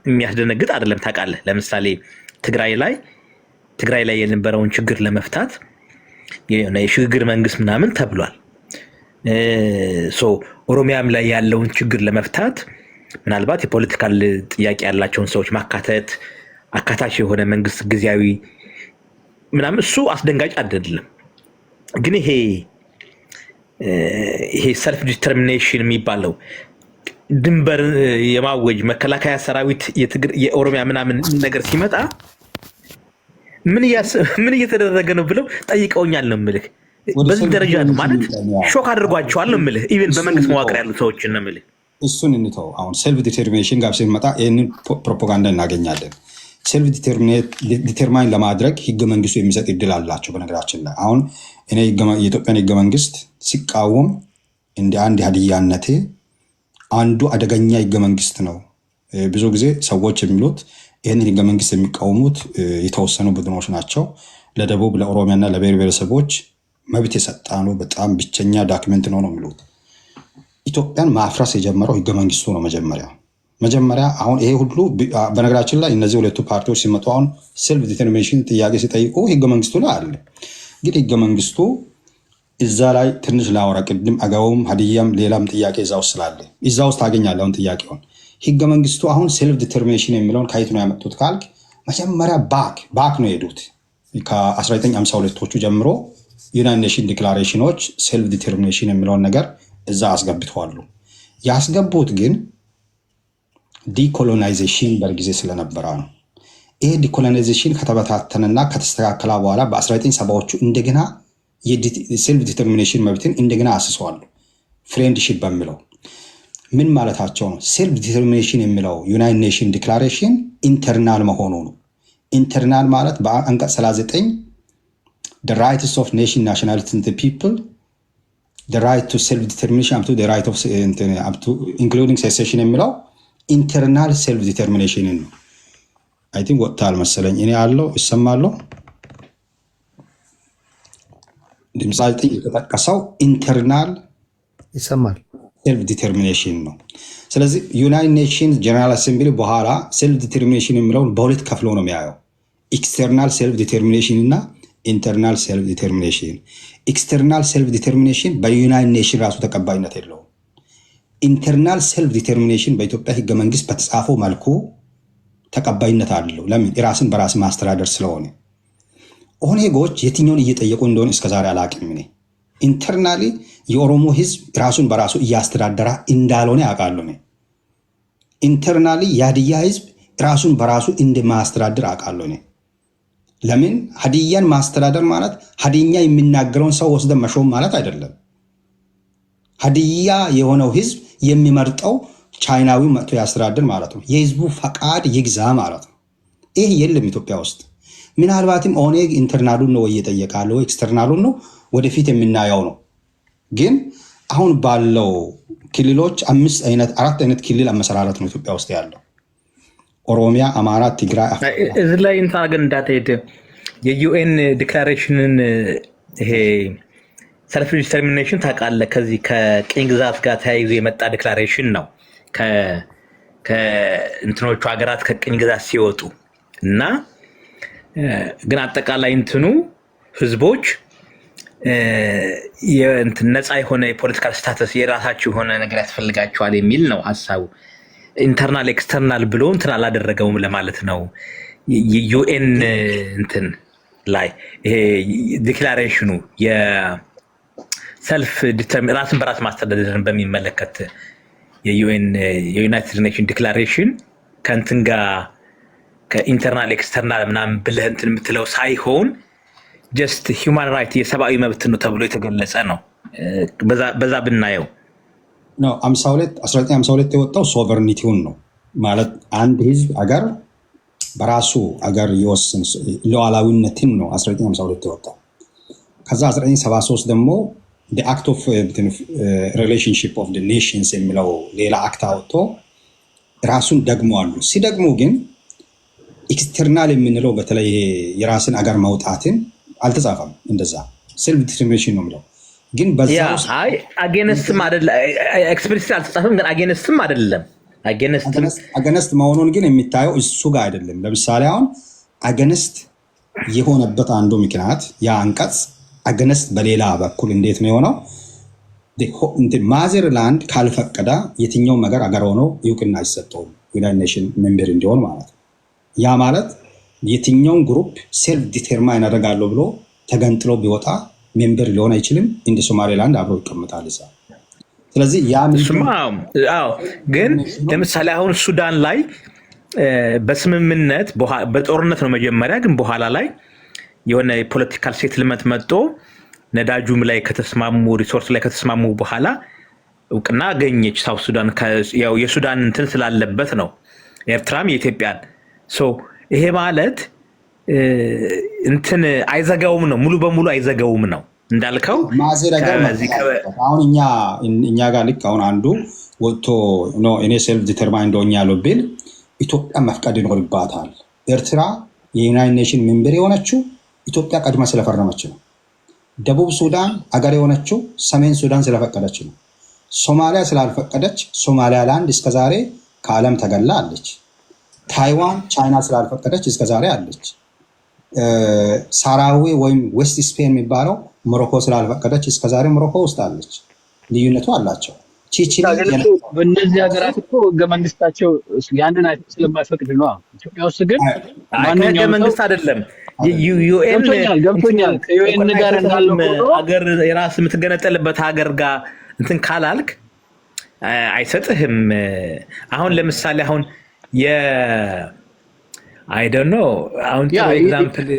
የሚያስደነግጥ አይደለም። ታውቃለህ፣ ለምሳሌ ትግራይ ላይ የነበረውን ችግር ለመፍታት የሽግግር መንግስት ምናምን ተብሏል። ኦሮሚያም ላይ ያለውን ችግር ለመፍታት ምናልባት የፖለቲካል ጥያቄ ያላቸውን ሰዎች ማካተት፣ አካታች የሆነ መንግስት ጊዜያዊ ምናምን እሱ አስደንጋጭ አይደለም። ግን ይሄ ሰልፍ ዲተርሚኔሽን የሚባለው ድንበር የማወጅ መከላከያ ሰራዊት የኦሮሚያ ምናምን ነገር ሲመጣ ምን እየተደረገ ነው ብለው ጠይቀውኛል ነው የምልህ። በዚህ ደረጃ ነው ማለት ሾክ አድርጓቸዋል ነው የምልህ። ኢቨን በመንግስት መዋቅር ያሉ ሰዎችን ነው የምልህ። እሱን እንተው። አሁን ሴልፍ ዲተርሚኔሽን ጋር ስንመጣ ይህንን ፕሮፓጋንዳ እናገኛለን። ሴልፍ ዲተርማይን ለማድረግ ህገ መንግስቱ የሚሰጥ እድል አላቸው። በነገራችን ላይ አሁን እኔ የኢትዮጵያን ህገ መንግስት ሲቃወም እንደ አንድ ሀዲያነቴ አንዱ አደገኛ ህገ መንግስት ነው። ብዙ ጊዜ ሰዎች የሚሉት ይህንን ህገ መንግስት የሚቃወሙት የተወሰኑ ቡድኖች ናቸው። ለደቡብ ለኦሮሚያና ለብሔር ብሔረሰቦች መብት የሰጣ ነው፣ በጣም ብቸኛ ዳክመንት ነው ነው የሚሉት። ኢትዮጵያን ማፍረስ የጀመረው ህገ መንግስቱ ነው። መጀመሪያ አሁን ይሄ ሁሉ በነገራችን ላይ እነዚህ ሁለቱ ፓርቲዎች ሲመጡ አሁን ሴልፍ ዲተርሚኔሽን ጥያቄ ሲጠይቁ ህገ መንግስቱ ላይ አለ። ግን ህገ መንግስቱ እዛ ላይ ትንሽ ላወራ፣ ቅድም አገውም ሀዲያም ሌላም ጥያቄ እዛ ውስጥ ስላለ እዛ ውስጥ ታገኛለህ። አሁን ጥያቄውን ህገ መንግስቱ አሁን ሴልፍ ዲተርሚኔሽን የሚለውን ከየት ነው ያመጡት ካልክ መጀመሪያ ባክ ነው የሄዱት። ከ1952ቶቹ ጀምሮ ዩናይትድ ኔሽን ዲክላሬሽኖች ሴልፍ ዲተርሚኔሽን የሚለውን ነገር እዛ አስገብተዋሉ። ያስገቡት ግን ዲኮሎናይዜሽን በጊዜ ስለነበረ ነው። ይሄ ዲኮሎናይዜሽን ከተበታተነና ከተስተካከለ በኋላ በ1970ዎቹ እንደገና የሴልፍ ዲተርሚኔሽን መብትን እንደገና አስሰዋሉ። ፍሬንድሺፕ በሚለው ምን ማለታቸው ነው? ሴልፍ ዲተርሚኔሽን የሚለው ዩናይትድ ኔሽን ዲክላሬሽን ኢንተርናል መሆኑ ነው። ኢንተርናል ማለት በአንቀጽ 39 the rights of nation nationality and the people, the right to self determination up to the right of up to including secession የሚለው ኢንተርናል ሴልፍ ዲተርሚኔሽን ነው። አይ ቲንክ ወጥታል መሰለኝ። እኔ አለው ይሰማለሁ። ድምጻችን የተጠቀሰው ኢንተርናል ይሰማል ሴልፍ ዲተርሚኔሽን ነው። ስለዚህ ዩናይትድ ኔሽንስ ጀነራል አሴምብሊ በኋላ ሴልፍ ዲተርሚኔሽን የሚለውን በሁለት ከፍሎ ነው የሚያየው፣ ኤክስተርናል ሴልፍ ዲተርሚኔሽን እና ኢንተርናል ሴልፍ ዲተርሚኔሽን። ኤክስተርናል ሴልፍ ዲተርሚኔሽን በዩናይትድ ኔሽን ራሱ ተቀባይነት የለውም። ኢንተርናል ሴልፍ ዲተርሚኔሽን በኢትዮጵያ ህገ መንግስት በተጻፈው መልኩ ተቀባይነት አለው። ለምን? የራስን በራስ ማስተዳደር ስለሆነ። ኦነጎች የትኛውን እየጠየቁ እንደሆነ እስከዛሬ አላቅም። እኔ ኢንተርናሊ የኦሮሞ ህዝብ ራሱን በራሱ እያስተዳደረ እንዳልሆነ ያውቃሉ። ኢንተርናሊ የሀዲያ ህዝብ ራሱን በራሱ እንደማያስተዳድር አውቃለሁ። ለምን? ሀዲያን ማስተዳደር ማለት ሀዲኛ የሚናገረውን ሰው ወስደን መሾም ማለት አይደለም። ሀዲያ የሆነው ህዝብ የሚመርጠው ቻይናዊ መጥቶ ያስተዳድር ማለት ነው። የህዝቡ ፈቃድ ይግዛ ማለት ነው። ይህ የለም ኢትዮጵያ ውስጥ። ምናልባትም ኦኔግ ኢንተርናሉን ነው እየጠየቃለው፣ ኤክስተርናሉን ነው ወደፊት የምናየው ነው። ግን አሁን ባለው ክልሎች አራት አይነት ክልል አመሰራረት ነው ኢትዮጵያ ውስጥ ያለው። ኦሮሚያ፣ አማራ፣ ትግራይ። እዚህ ላይ እንታገን እንዳትሄድ የዩኤን ዲክላሬሽንን ይሄ ሰልፍ ዲተርሚኔሽን ታውቃለህ? ከዚህ ከቅኝ ግዛት ጋር ተያይዞ የመጣ ዲክላሬሽን ነው። ከእንትኖቹ ሀገራት ከቅኝ ግዛት ሲወጡ እና ግን አጠቃላይ እንትኑ ህዝቦች ነፃ የሆነ የፖለቲካል ስታተስ የራሳቸው የሆነ ነገር ያስፈልጋቸዋል የሚል ነው ሀሳቡ። ኢንተርናል ኤክስተርናል ብሎ እንትን አላደረገውም ለማለት ነው። የዩኤን እንትን ላይ ይሄ ዲክላሬሽኑ የሰልፍ ራስን በራስ ማስተዳደርን በሚመለከት የዩናይትድ ኔሽን ዲክላሬሽን ከእንትን ጋር ከኢንተርናል ኤክስተርናል ምናምን ብለህ እንትን የምትለው ሳይሆን ጀስት ሂውማን ራይት የሰብአዊ መብት ነው ተብሎ የተገለጸ ነው። በዛ ብናየው ነው 1952 የወጣው ሶቨርኒቲውን ነው ማለት አንድ ህዝብ አገር በራሱ አገር ይወስን ሉዓላዊነትን ነው 1952 የወጣው። ከዛ 1973 ደግሞ the act of relationship of the nations የሚለው ሌላ አክት አወጥቶ ራሱን ደግሞ አሉ። ሲደግሙ ግን ኤክስተርናል የምንለው በተለይ የራስን አገር ማውጣትን አልተጻፈም። እንደዛ ሴልፍ ዲተርሚኔሽን ነው የሚለው ግን በዛ ውስጥ አጌንስትም አይደለም፣ ኤክስፕሊሲት አልተጻፈም። ግን አጌንስትም አይደለም። አገነስት መሆኑን ግን የሚታየው እሱ ጋር አይደለም። ለምሳሌ አሁን አገነስት የሆነበት አንዱ ምክንያት ያ አንቀጽ አገነስት በሌላ በኩል እንዴት ነው የሆነው? ማዘርላንድ ካልፈቀደ የትኛውም ነገር አገር ሆኖ እውቅና አይሰጠውም ዩናይትድ ኔሽን ሜምበር እንዲሆን ማለት ነው። ያ ማለት የትኛውን ግሩፕ ሴልፍ ዲተርማይን አደርጋለሁ ብሎ ተገንጥሎ ቢወጣ ሜምበር ሊሆን አይችልም። እንደ ሶማሌላንድ አብሮ ይቀመጣል እዛ። ስለዚህ ያ ግን ለምሳሌ አሁን ሱዳን ላይ በስምምነት በጦርነት ነው መጀመሪያ፣ ግን በኋላ ላይ የሆነ የፖለቲካል ሴትልመንት መጥቶ ነዳጁም ላይ ከተስማሙ ሪሶርስ ላይ ከተስማሙ በኋላ እውቅና አገኘች ሳውት ሱዳን። ያው የሱዳን እንትን ስላለበት ነው ኤርትራም የኢትዮጵያን። ይሄ ማለት እንትን አይዘጋውም ነው፣ ሙሉ በሙሉ አይዘጋውም ነው እንዳልከው። አሁን እኛ ጋር ልክ አሁን አንዱ ወጥቶ እኔ ሴልፍ ዲተርማይን እንደሆኛ ያለው ቢል ኢትዮጵያ መፍቀድ ይኖርባታል። ኤርትራ የዩናይትድ ኔሽን ሜምበር የሆነችው ኢትዮጵያ ቀድማ ስለፈረመች ነው። ደቡብ ሱዳን አገር የሆነችው ሰሜን ሱዳን ስለፈቀደች ነው። ሶማሊያ ስላልፈቀደች ሶማሊያላንድ እስከዛሬ ከዓለም ተገላ አለች። ታይዋን ቻይና ስላልፈቀደች እስከዛሬ አለች። ሳራዊ ወይም ዌስት ስፔን የሚባለው ሞሮኮ ስላልፈቀደች እስከዛሬ ሞሮኮ ውስጥ አለች። ልዩነቱ አላቸው። በእነዚህ ሀገራት እኮ ህገ መንግስታቸው ያንን ስለማይፈቅድ ነው። ኢትዮጵያ ውስጥ ግን ህገ መንግስት አይደለም ገብቶኛል። ከዩኤን ጋር እንዳለው ሀገር የራስ የምትገነጠልበት ሀገር ጋር እንትን ካላልክ አይሰጥህም። አሁን ለምሳሌ አሁን አይ ዶንት ኖ አሁን ኤግዛምፕል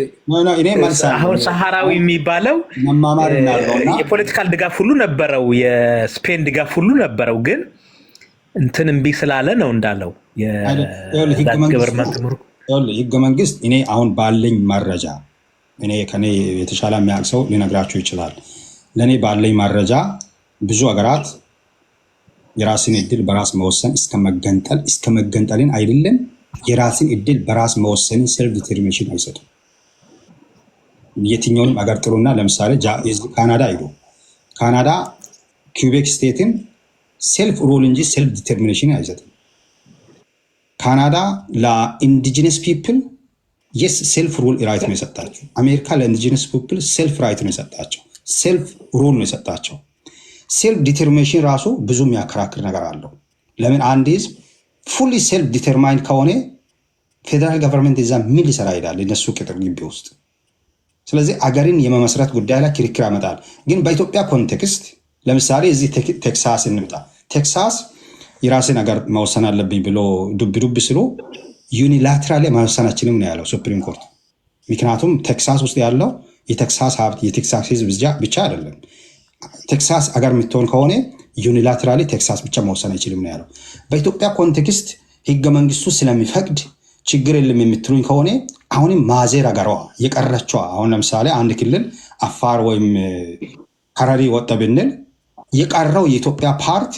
አሁን ሰሃራዊ የሚባለው የፖለቲካል ድጋፍ ሁሉ ነበረው፣ የስፔን ድጋፍ ሁሉ ነበረው። ግን እንትን እምቢ ስላለ ነው እንዳለው ህገ መንግስት። እኔ አሁን ባለኝ መረጃ ከኔ የተሻለ የሚያውቅ ሰው ሊነግራችሁ ይችላል። ለእኔ ባለኝ መረጃ ብዙ ሀገራት የራስን እድል በራስ መወሰን እስከ መገንጠልን አይደለም የራስን እድል በራስ መወሰንን ሰልፍ ዲተርሚኔሽን አይሰጡም። የትኛውንም አገር ጥሩና ለምሳሌ ካናዳ አይዶ ካናዳ ኪውቤክ ስቴትን ሴልፍ ሩል እንጂ ሰልፍ ዲተርሚኔሽን አይሰጥም። ካናዳ ለኢንዲጂነስ ፒፕል የስ ሴልፍ ሩል ራይት ነው የሰጣቸው። አሜሪካ ለኢንዲጂነስ ፒፕል ሴልፍ ራይት ነው የሰጣቸው፣ ሴልፍ ሩል ነው የሰጣቸው። ሴልፍ ዲተርሚኔሽን ራሱ ብዙ የሚያከራክር ነገር አለው። ለምን አንድ ህዝብ ፉሊ ሴልፍ ዲተርማይንድ ከሆነ ፌደራል ገቨርንመንት እዛ ምን ሊሰራ ይሄዳል? እነሱ ቅጥር ግቢ ውስጥ። ስለዚህ አገርን የመመስረት ጉዳይ ላይ ክርክር ያመጣል። ግን በኢትዮጵያ ኮንቴክስት ለምሳሌ እዚህ ቴክሳስ እንምጣ። ቴክሳስ የራስን ሀገር መወሰን አለብኝ ብሎ ዱብ ስሉ ዩኒላትራሊ መወሰናችንም ነው ያለው ሱፕሪም ኮርት። ምክንያቱም ቴክሳስ ውስጥ ያለው የቴክሳስ ሀብት የቴክሳስ ህዝብ ብቻ አይደለም። ቴክሳስ አገር የምትሆን ከሆነ ዩኒላትራሊ ቴክሳስ ብቻ መወሰን አይችልም ነው ያለው። በኢትዮጵያ ኮንቴክስት ህገ መንግስቱ ስለሚፈቅድ ችግር የለም የምትሉኝ ከሆነ አሁንም ማዜር አገሯ የቀረችዋ አሁን ለምሳሌ አንድ ክልል አፋር ወይም ሀረሪ ወጣ ብንል የቀረው የኢትዮጵያ ፓርት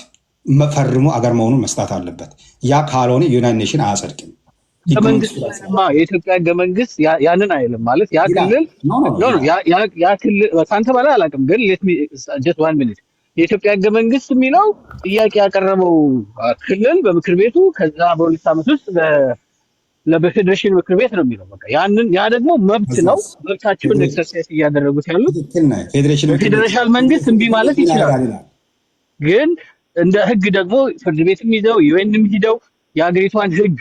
መፈርሙ አገር መሆኑን መስጣት አለበት። ያ ካልሆነ ዩናይትድ ኔሽን አያጸድቅም። የኢትዮጵያ ህገ መንግስት ያንን አይልም ማለት ያ ክልል ከአንተ በላይ አላውቅም፣ ግን ጀስት ዋን ሚኒት የኢትዮጵያ ህገ መንግስት የሚለው ጥያቄ ያቀረበው ክልል በምክር ቤቱ ከዛ በሁለት ዓመት ውስጥ በፌዴሬሽን ምክር ቤት ነው የሚለው። በቃ ያ ደግሞ መብት ነው። መብታቸውን ኤክሰርሳይዝ እያደረጉት ያሉት ፌዴሬሽን መንግስት እምቢ ማለት ይችላል። ግን እንደ ህግ ደግሞ ፍርድ ቤትም ይዘው ዩኤንም ሂደው የሀገሪቷን ህግ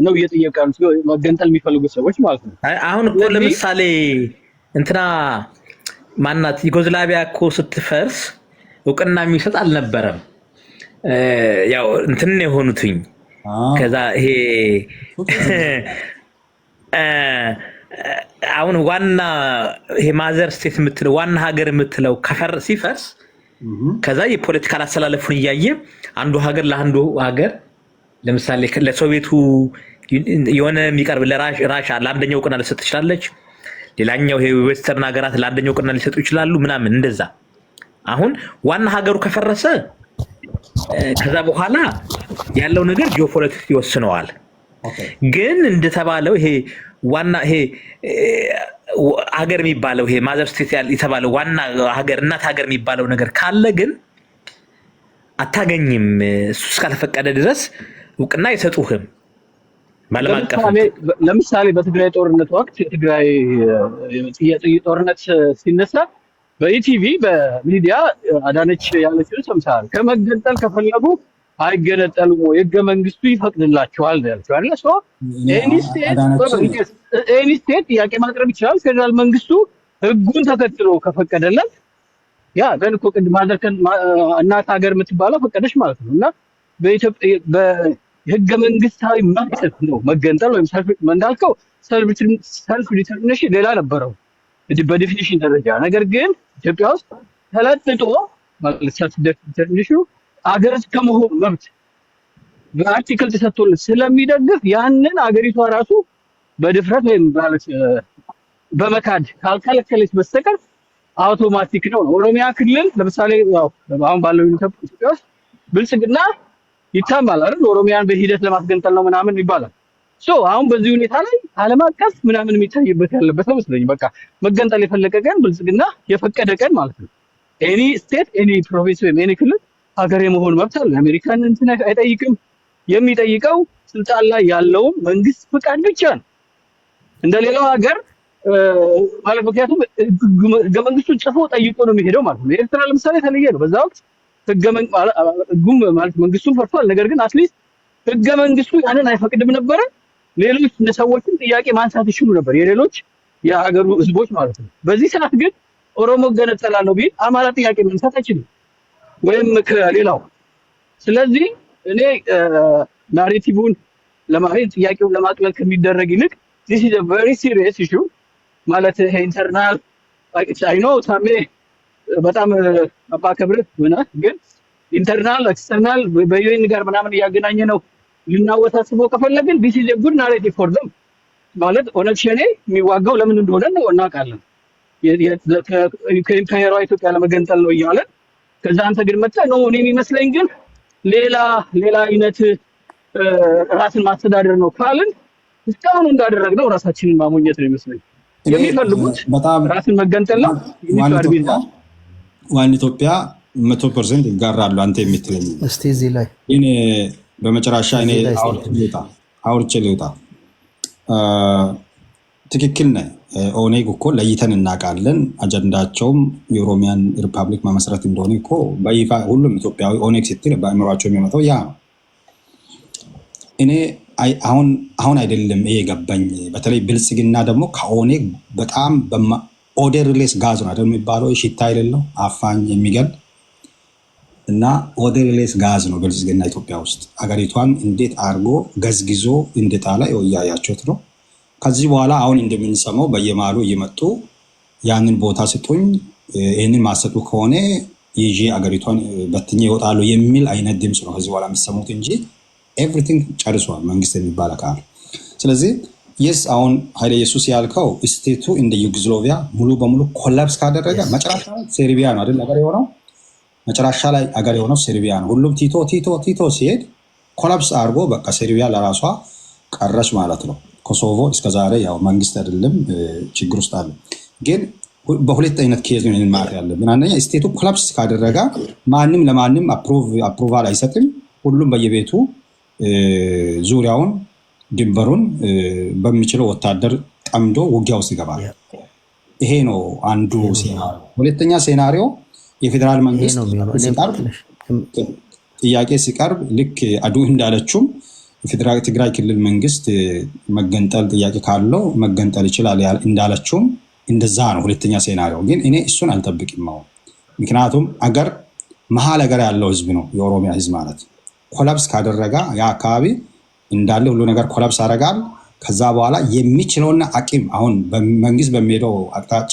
ነው እየጠየቁ ያሉት መገንጠል የሚፈልጉ ሰዎች ማለት ነው። አሁን እኮ ለምሳሌ እንትና ማናት ዩጎዝላቪያ እኮ ስትፈርስ እውቅና የሚሰጥ አልነበረም። ያው እንትን የሆኑትኝ ከዛ ይሄ አሁን ዋና ይሄ ማዘር ስቴት የምትለው ዋና ሀገር የምትለው ሲፈርስ ከዛ የፖለቲካል አስተላለፉን እያየ አንዱ ሀገር ለአንዱ ሀገር ለምሳሌ ለሶቪየቱ የሆነ የሚቀርብ ለራሻ ለአንደኛው እውቅና ልሰጥ ትችላለች፣ ሌላኛው ይሄ ዌስተርን ሀገራት ለአንደኛው እውቅና ሊሰጡ ይችላሉ ምናምን እንደዛ። አሁን ዋና ሀገሩ ከፈረሰ ከዛ በኋላ ያለው ነገር ጂኦፖለቲክስ ይወስነዋል። ግን እንደተባለው ይሄ ዋና ይሄ ሀገር የሚባለው ይሄ ማዘር ስቴት የተባለው ዋና ሀገር እናት ሀገር የሚባለው ነገር ካለ ግን አታገኝም። እሱ እስካልፈቀደ ድረስ እውቅና አይሰጡህም። ለምሳሌ በትግራይ ጦርነት ወቅት የትግራይ ጦርነት ሲነሳ በኢቲቪ በሚዲያ አዳነች ያለችው ሰምተሃል። ከመገንጠል ከፈለጉ አይገነጠሉም ወይ ህገ መንግስቱ ይፈቅድላቸዋል ያለችው አይደል? ሶ ኤኒ ስቴት ጥያቄ ማቅረብ ይችላል። ፌደራል መንግስቱ ህጉን ተከትሎ ከፈቀደለት ያ ግን እኮ ቅድም አደረከን እናት ሀገር የምትባለው ፈቀደች ማለት ነው። እና በኢትዮጵያ በህገ መንግስታዊ መብት ነው መገንጠል ወይም እንዳልከው ሰልፍ ዲተርሚኔሽን ሌላ ነበረው በዲፊኒሽን ደረጃ። ነገር ግን ኢትዮጵያ ውስጥ ተለጥጦ ማለት ሰልፍ ዲተርሚኔሽኑ አገር እስከመሆን መብት በአርቲክል ተሰጥቶለት ስለሚደግፍ ያንን አገሪቷ ራሱ በድፍረት ወይም ማለት በመካድ ካልከለከለች በስተቀር አውቶማቲክ ነው። ኦሮሚያ ክልል ለምሳሌ ያው አሁን ባለው ኢትዮጵያ ውስጥ ብልጽግና ይታማል አይደል? ኦሮሚያን በሂደት ለማስገንጠል ነው ምናምን ይባላል። አሁን በዚህ ሁኔታ ላይ ዓለም አቀፍ ምናምን የሚታይበት ያለበት ነው መስለኝ። በቃ መገንጠል የፈለገ ቀን ብልጽግና የፈቀደ ቀን ማለት ነው። ኤኒ ስቴት ኤኒ ፕሮቪንስ ወይም ኤኒ ክልል ሀገር የመሆን መብት አለ። አሜሪካን እንትን አይጠይቅም። የሚጠይቀው ስልጣን ላይ ያለውን መንግስት ፍቃድ ብቻ ነው እንደሌላው ሀገር ማለት። ምክንያቱም ህገ መንግስቱን ጽፎ ጠይቆ ነው የሚሄደው ማለት ነው። ኤርትራ ለምሳሌ የተለየ ነው። በዛ ወቅት ህጉም ማለት መንግስቱን ፈርቷል። ነገር ግን አትሊስት ህገ መንግስቱ ያንን አይፈቅድም ነበረ። ሌሎች ሰዎችን ጥያቄ ማንሳት ይችሉ ነበር፣ የሌሎች የሀገሩ ህዝቦች ማለት ነው። በዚህ ሰዓት ግን ኦሮሞ ገነጠላለሁ ቢል አማራ ጥያቄ ማንሳት አይችልም ወይም ከሌላው። ስለዚህ እኔ ናሬቲቭን ለማለት ጥያቄውን ለማቅለል ከሚደረግ ይልቅ this is a very serious issue ማለት ይሄ ኢንተርናል አይ ኖ ታሜ በጣም አባከብር ሆነ ግን ኢንተርናል ኤክስተርናል በዩኤን ጋር ምናምን እያገናኘ ነው ልናወሳስበው ከፈለግን this is a good narrative for them ማለት ኦነግ ሸኔ የሚዋጋው ለምን እንደሆነ ነው እናውቃለን። ከኤርትራ ኢትዮጵያ ለመገንጠል ነው እያለ ከዛ አንተ ግን መጣ ነው እኔ የሚመስለኝ ግን ሌላ አይነት ራስን ማስተዳደር ነው ካልን እስካሁን እንዳደረግነው ራሳችንን ማሞኘት ነው የሚመስለኝ። የሚፈልጉት ራስን መገንጠል ነው። ዋን ኢትዮጵያ 100% ይጋራሉ አንተ የምትለኝ እስቲ እዚህ ላይ እኔ በመጨረሻ እኔ አውርቼ ልውጣ። ትክክል ነህ። ኦኔግ እኮ ለይተን እናውቃለን። አጀንዳቸውም የኦሮሚያን ሪፐብሊክ መመስረት እንደሆነ እኮ በይፋ ሁሉም ኢትዮጵያዊ ኦኔግ ስትል በአእምሯቸው የሚመጣው ያ ነው። እኔ አሁን አይደለም ይሄ ገባኝ። በተለይ ብልጽግና ደግሞ ከኦኔግ በጣም ኦደርሌስ ጋዝ ነው አይደል የሚባለው፣ ሽታ የሌለው አፋኝ የሚገል እና ኦደርሌስ ጋዝ ነው ብልጽግና ኢትዮጵያ ውስጥ አገሪቷን እንዴት አድርጎ ገዝግዞ እንደጣለ እያያችሁት ነው። ከዚህ በኋላ አሁን እንደምንሰማው በየማሉ እየመጡ ያንን ቦታ ስጡኝ፣ ይህንን ማሰጡ ከሆነ ይዤ አገሪቷን በትኜ ይወጣሉ የሚል አይነት ድምፅ ነው ከዚህ በኋላ የሚሰሙት እንጂ ኤቭሪቲንግ ጨርሷል መንግስት የሚባል አካል። ስለዚህ የስ አሁን ኃይለ ኢየሱስ ያልከው ስቴቱ እንደ ዩጎዝላቪያ ሙሉ በሙሉ ኮላፕስ ካደረገ መጨረሻ ሴርቢያ ነው አይደል አገር የሆነው፣ መጨረሻ ላይ አገር የሆነው ሴርቢያ ነው። ሁሉም ቲቶ ሲሄድ ኮላፕስ አድርጎ በቃ ሴርቢያ ለራሷ ቀረች ማለት ነው። ኮሶቮ እስከዛሬ ያው መንግስት አይደለም ችግር ውስጥ አለ። ግን በሁለት አይነት ኬዝ ነው ማለት ያለብን። አንደኛ ስቴቱ ኮላፕስ ካደረገ ማንም ለማንም አፕሩቫል አይሰጥም። ሁሉም በየቤቱ ዙሪያውን ድንበሩን በሚችለው ወታደር ጠምዶ ውጊያ ውስጥ ይገባል። ይሄ ነው አንዱ ሴናሪዮ። ሁለተኛ ሴናሪዮ የፌዴራል መንግስት ጥያቄ ሲቀርብ ልክ አዱ እንዳለችውም የትግራይ ክልል መንግስት መገንጠል ጥያቄ ካለው መገንጠል ይችላል እንዳለችውም እንደዛ ነው ሁለተኛ ሴናሪዮ። ግን እኔ እሱን አልጠብቅም። ምክንያቱም አገር መሀል ሀገር ያለው ህዝብ ነው የኦሮሚያ ህዝብ ማለት ኮላፕስ ካደረጋ ያ አካባቢ እንዳለ ሁሉ ነገር ኮላፕስ ያደርጋል። ከዛ በኋላ የሚችለውና አቂም አሁን መንግስት በሚሄደው አቅጣጫ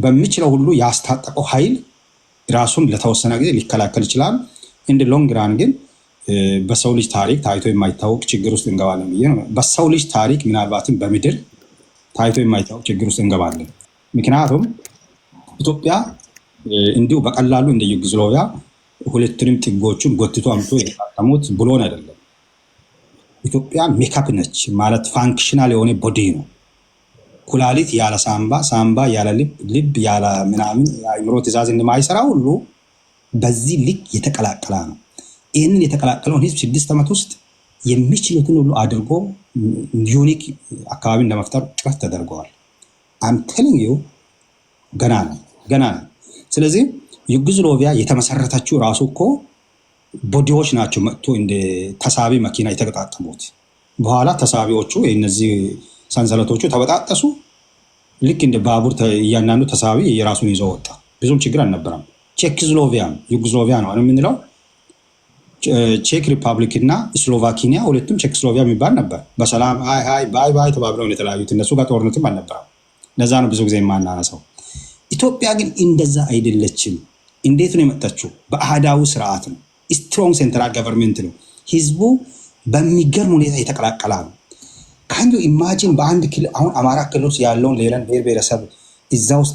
በሚችለው ሁሉ ያስታጠቀው ኃይል ራሱን ለተወሰነ ጊዜ ሊከላከል ይችላል። እንደ ሎንግ ራን ግን በሰው ልጅ ታሪክ ታይቶ የማይታወቅ ችግር ውስጥ እንገባለን ብዬ ነው። በሰው ልጅ ታሪክ ምናልባትም በምድር ታይቶ የማይታወቅ ችግር ውስጥ እንገባለን። ምክንያቱም ኢትዮጵያ እንዲሁ በቀላሉ እንደ ዩጎዝላቪያ ሁለቱንም ጥጎቹን ጎትቶ አምቶ የተጣጣሙት ብሎን አይደለም። ኢትዮጵያ ሜካፕ ነች ማለት ፋንክሽናል የሆነ ቦዲ ነው። ኩላሊት ያለ ሳምባ፣ ሳምባ ያለ ልብ፣ ልብ ያለ ምናምን የአእምሮ ትእዛዝ እንደማይሰራ ሁሉ በዚህ ልክ የተቀላቀለ ነው። ይህንን የተቀላቀለውን ህዝብ 6 ዓመት ውስጥ የሚችሉትን ሁሉ አድርጎ ዩኒክ አካባቢን ለመፍጠር ጥረት ተደርገዋል። አም ቴሊንግ ዩ ገና ነው። ስለዚህ ዩጎዝላቪያ የተመሰረተችው ራሱ እኮ ቦዲዎች ናቸው መጥቶ እንደ ተሳቢ መኪና የተገጣጠሙት። በኋላ ተሳቢዎቹ እነዚህ ሰንሰለቶቹ ተበጣጠሱ። ልክ እንደ ባቡር እያንዳንዱ ተሳቢ የራሱን ይዞ ወጣ። ብዙም ችግር አልነበረም። ዩጎዝላቪያ ነው የምንለው። ቼክ ሪፐብሊክ እና ስሎቫኪያ ሁለቱም ቼክስሎቫኪያ የሚባል ነበር። በሰላም ባይ ተባብለው የተለያዩት እነሱ ጋር ጦርነትም አልነበረም። ለዛ ነው ብዙ ጊዜ የማናነሳው። ኢትዮጵያ ግን እንደዛ አይደለችም። እንዴት ነው የመጣችው? በአህዳዊ ስርዓት ነው። ስትሮንግ ሴንትራል ገቨርንመንት ነው። ህዝቡ በሚገርም ሁኔታ የተቀላቀላ ነው። ካንዩ ኢማጂን በአንድ ክልል አሁን አማራ ክልል ውስጥ ያለውን ሌላን ብሔር ብሔረሰብ እዛ ውስጥ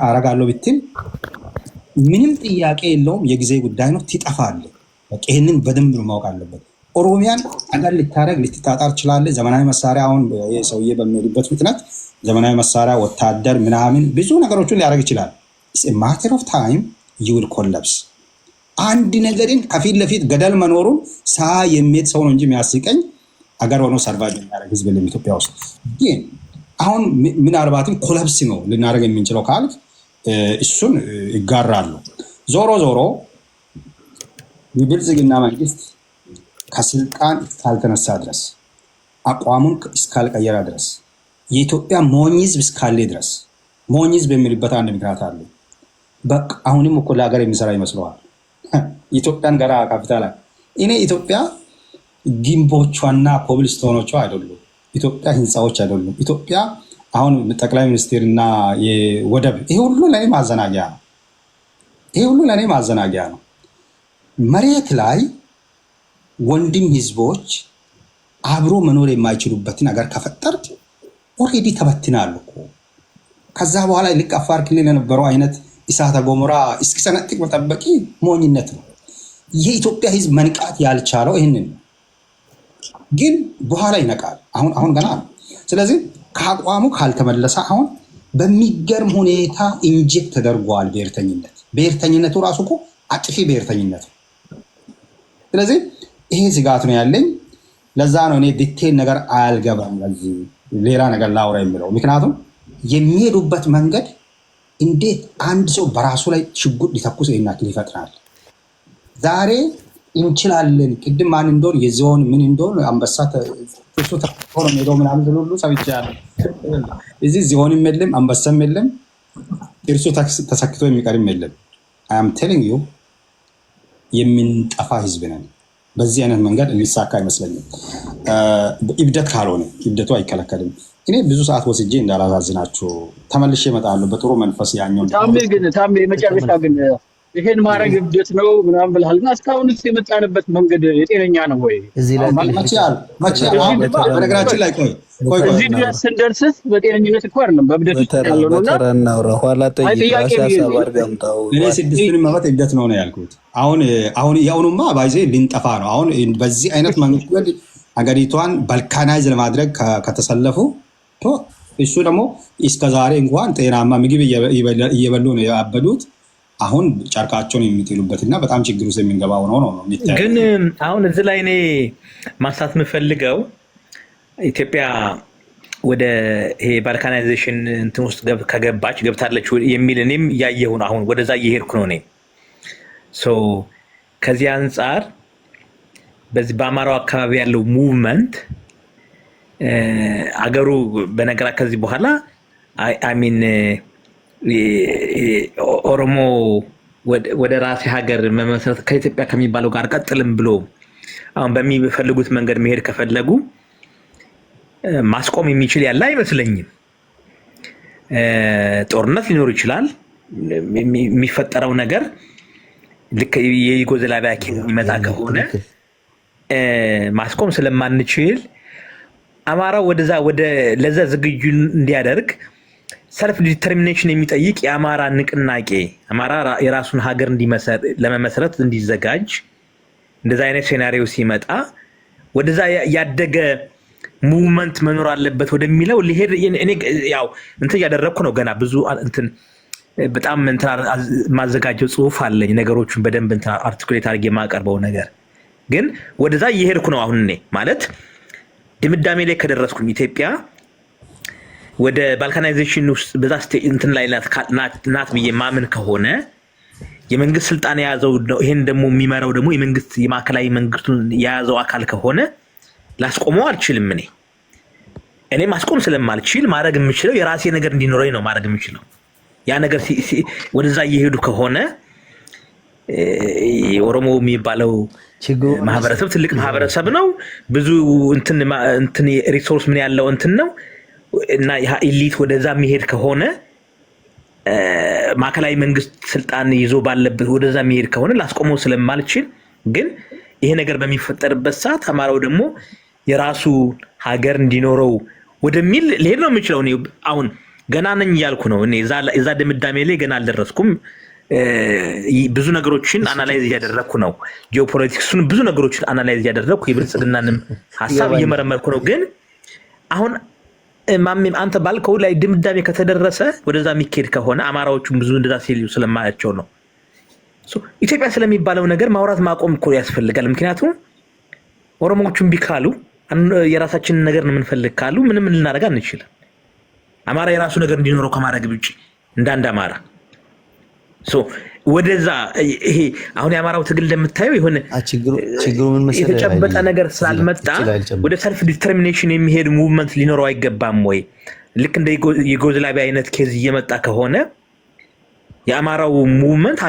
አረጋለሁ ብትል ምንም ጥያቄ የለውም፣ የጊዜ ጉዳይ ነው። ትጠፋለህ። በቃ ይሄንን በደንብ ማወቅ አለበት። ኦሮሚያን አገር ልታረግ ልትታጣር ትችላለህ። ዘመናዊ መሳሪያ አሁን ሰውዬ በሚሄድበት ፍጥነት ዘመናዊ መሳሪያ ወታደር ምናምን ብዙ ነገሮችን ሊያደርግ ይችላል። ማተር ኦፍ ታይም ዩ ዊል ኮላፕስ። አንድ ነገርን ከፊት ለፊት ገደል መኖሩን የሚሄድ ሰው ነው እንጂ የሚያስቀኝ አገር ሆኖ ሰርቫይቭ የሚያደርግ ህዝብ የለም ኢትዮጵያ ውስጥ። ግን አሁን ምናልባትም ኮላፕስ ነው ልናደርግ የምንችለው ካልክ እሱን ይጋራሉ። ዞሮ ዞሮ የብልጽግና መንግስት ከስልጣን እስካልተነሳ ድረስ አቋሙን እስካልቀየረ ድረስ የኢትዮጵያ ሞኝ ህዝብ እስካለ ድረስ ሞኝ ህዝብ የሚልበት አንድ ምክንያት አለ። በቃ አሁንም እኮ ለሀገር የሚሰራ ይመስለዋል። ኢትዮጵያን ገና ካፒታል እኔ ኢትዮጵያ ግንቦቿና ኮብልስቶኖቿ አይደሉም። ኢትዮጵያ ህንፃዎች አይደሉም። ኢትዮጵያ አሁን ጠቅላይ ሚኒስትርና የወደብ ይሄ ሁሉ ለኔ ማዘናጊያ ነው። ይሄ ሁሉ ለኔ ማዘናጊያ ነው። መሬት ላይ ወንድም ህዝቦች አብሮ መኖር የማይችሉበትን ነገር ከፈጠርክ ኦልሬዲ ተበትናሉ እኮ። ከዛ በኋላ ልክ አፋር ክልል የነበረው አይነት እሳተ ገሞራ እስኪሰነጥቅ መጠበቂ ሞኝነት ነው። የኢትዮጵያ ህዝብ መንቃት ያልቻለው ይህንን ነው። ግን በኋላ ይነቃል። አሁን ገና ነው። ስለዚህ ከአቋሙ ካልተመለሰ አሁን በሚገርም ሁኔታ ኢንጀክት ተደርጓል ብሔርተኝነት። ብሔርተኝነቱ ራሱ እኮ አጥፊ ብሔርተኝነት ነው። ስለዚህ ይሄ ስጋት ነው ያለኝ። ለዛ ነው እኔ ዲቴል ነገር አያልገባም ለዚህ ሌላ ነገር ላውራ የሚለው። ምክንያቱም የሚሄዱበት መንገድ እንዴት አንድ ሰው በራሱ ላይ ሽጉጥ ሊተኩስ ይናክል ይፈጥራል። ዛሬ እንችላለን። ቅድም ማን እንደሆነ የዚሆን ምን እንደሆነ አንበሳ እሱ ተቆሮ ሄዶ ምናምን ሁሉ ሰብቻለሁ። እዚህ ዚሆንም የለም አንበሳም የለም እርሱ ተሰክቶ የሚቀርም የለም። አይ አም ቴሊንግ ዩ የምንጠፋ ህዝብ ነን። በዚህ አይነት መንገድ ሊሳካ አይመስለኝም። ኢብደት ካልሆነ ኢብደቱ አይከለከልም። እኔ ብዙ ሰዓት ወስጄ እንዳላዛዝናችሁ ተመልሼ እመጣለሁ በጥሩ መንፈስ። ያኛው ታሜ መጨረሻ ግን ይሄን ማድረግ እብደት ነው ምናምን ብለሃልና እስካሁንስ የመጣንበት መንገድ የጤነኛ ነው ወይ? እዚህ ላይ በነገራችን ላይ ቆይ እዚህ ድረስ ስንደርስስ በጤነኝነት እኮ አይደለም በእብደት ያለው ነውና ኋላ እኔ ስድስቱንም ዓመት እብደት ነው ያልኩት። አሁን ያውኑማ ባይዜ ልንጠፋ ነው። አሁን በዚህ አይነት መንገድ ሀገሪቷን ባልካናይዝ ለማድረግ ከተሰለፉ እሱ ደግሞ እስከዛሬ እንኳን ጤናማ ምግብ እየበሉ ነው ያበዱት። አሁን ጨርቃቸውን የሚጥሉበትና በጣም ችግር ውስጥ የምንገባው ነው። ግን አሁን እዚህ ላይ እኔ ማንሳት የምፈልገው ኢትዮጵያ ወደ ይሄ ባልካናይዜሽን እንትን ውስጥ ገብታለች የሚል እኔም እያየሁ ነው። አሁን ወደዛ እየሄድኩ ነው እኔ። ከዚህ አንጻር በዚህ በአማራው አካባቢ ያለው ሙቭመንት አገሩ በነገራ ከዚህ በኋላ አሚን ኦሮሞ ወደ ራሴ ሀገር መመስረት ከኢትዮጵያ ከሚባለው ጋር ቀጥልም ብሎ አሁን በሚፈልጉት መንገድ መሄድ ከፈለጉ ማስቆም የሚችል ያለ አይመስለኝም። ጦርነት ሊኖር ይችላል። የሚፈጠረው ነገር ልክ የዩጎዝላቪያ የሚመጣ ከሆነ ማስቆም ስለማንችል አማራው ለዛ ዝግጁ እንዲያደርግ ሰልፍ ዲተርሚኔሽን የሚጠይቅ የአማራ ንቅናቄ አማራ የራሱን ሀገር ለመመስረት እንዲዘጋጅ እንደዛ አይነት ሴናሪዮ ሲመጣ ወደዛ ያደገ ሙቭመንት መኖር አለበት ወደሚለው ሊሄድ እኔ ያው እንትን እያደረግኩ ነው። ገና ብዙ እንትን በጣም እንትን ማዘጋጀው ጽሁፍ አለኝ። ነገሮችን በደንብ እንትን አርቲኩሌት አድርጌ የማቀርበው ነገር ግን ወደዛ እየሄድኩ ነው። አሁን እኔ ማለት ድምዳሜ ላይ ከደረስኩኝ ኢትዮጵያ ወደ ባልካናይዜሽን ውስጥ በዛ እንትን ላይ ናት ብዬ ማምን ከሆነ የመንግስት ስልጣን የያዘው ይሄን ደግሞ የሚመራው ደግሞ የመንግስት የማዕከላዊ መንግስቱን የያዘው አካል ከሆነ ላስቆመው አልችልም። እኔ ማስቆም ስለማልችል ማድረግ የምችለው የራሴ ነገር እንዲኖረኝ ነው ማድረግ የምችለው። ያ ነገር ወደዛ እየሄዱ ከሆነ የኦሮሞ የሚባለው ማህበረሰብ ትልቅ ማህበረሰብ ነው። ብዙ እንትን ሪሶርስ ምን ያለው እንትን ነው እና ያ ኢሊት ወደዛ የሚሄድ ከሆነ ማዕከላዊ መንግስት ስልጣን ይዞ ባለበት ወደዛ የሚሄድ ከሆነ ላስቆመው ስለማልችል፣ ግን ይሄ ነገር በሚፈጠርበት ሰዓት አማራው ደግሞ የራሱ ሀገር እንዲኖረው ወደሚል ልሄድ ነው የምችለው። አሁን ገና ነኝ እያልኩ ነው። እዛ ድምዳሜ ላይ ገና አልደረስኩም። ብዙ ነገሮችን አናላይዝ እያደረኩ ነው። ጂኦፖለቲክሱን ብዙ ነገሮችን አናላይዝ እያደረኩ የብልጽግናንም ሀሳብ እየመረመርኩ ነው። ግን አሁን ማሜም አንተ ባልከው ላይ ድምዳሜ ከተደረሰ ወደዛ የሚካሄድ ከሆነ አማራዎቹም ብዙ እንደዛ ሲሉ ስለማያቸው ነው። ኢትዮጵያ ስለሚባለው ነገር ማውራት ማቆም እኮ ያስፈልጋል። ምክንያቱም ኦሮሞዎቹም ቢካሉ የራሳችንን ነገር ነው የምንፈልግ ካሉ ምንም ልናደርግ አንችልም። አማራ የራሱ ነገር እንዲኖረው ከማድረግ ውጭ እንዳንድ አማራ ወደዛ ይሄ አሁን የአማራው ትግል እንደምታየው የሆነ ችግሩ ምን መሰለህ የተጨበጠ ነገር ስላልመጣ ወደ ሰልፍ ዲተርሚኔሽን የሚሄድ ሙቭመንት ሊኖረው አይገባም ወይ? ልክ እንደ የዩጎዝላቪያ አይነት ኬዝ እየመጣ ከሆነ የአማራው ሙቭመንት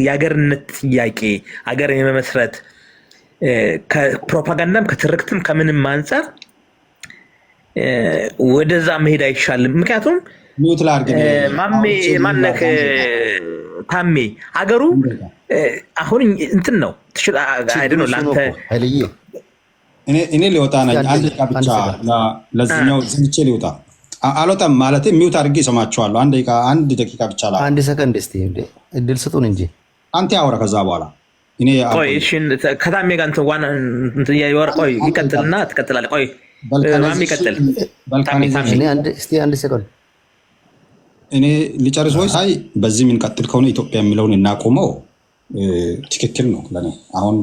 የሀገርነት ጥያቄ ሀገር የመመስረት ከፕሮፓጋንዳም ከትርክትም ከምንም አንጻር ወደዛ መሄድ አይሻልም? ምክንያቱም ማሜ ማነክ ታሜ አገሩ አሁን እንትን ነው አይደል? ላንተ እኔ ሊወጣ ነኝ። አንድ ደቂቃ ብቻ ለዚህኛው ዝንቼ ሊወጣ አልወጣም ማለት ሚውት አድርጌ እሰማቸዋለሁ። አንድ ደቂቃ ብቻ ላ አንድ ሰከንድ እስቲ እድል ስጡን እንጂ አንተ ያወራ። ከዛ በኋላ እኔ ቆይ እሺ፣ ከታሜ ጋር እንትን ዋና እንትን ያወራ። ቆይ ይቀጥልና ትቀጥላለህ። ቆይ ማሜ ይቀጥል። አንድ ሰከንድ እኔ ሊጨርስ ወይ ሳይ በዚህ የምንቀጥል ከሆነ ኢትዮጵያ የሚለውን እናቆመው። ትክክል ነው ለኔ። አሁን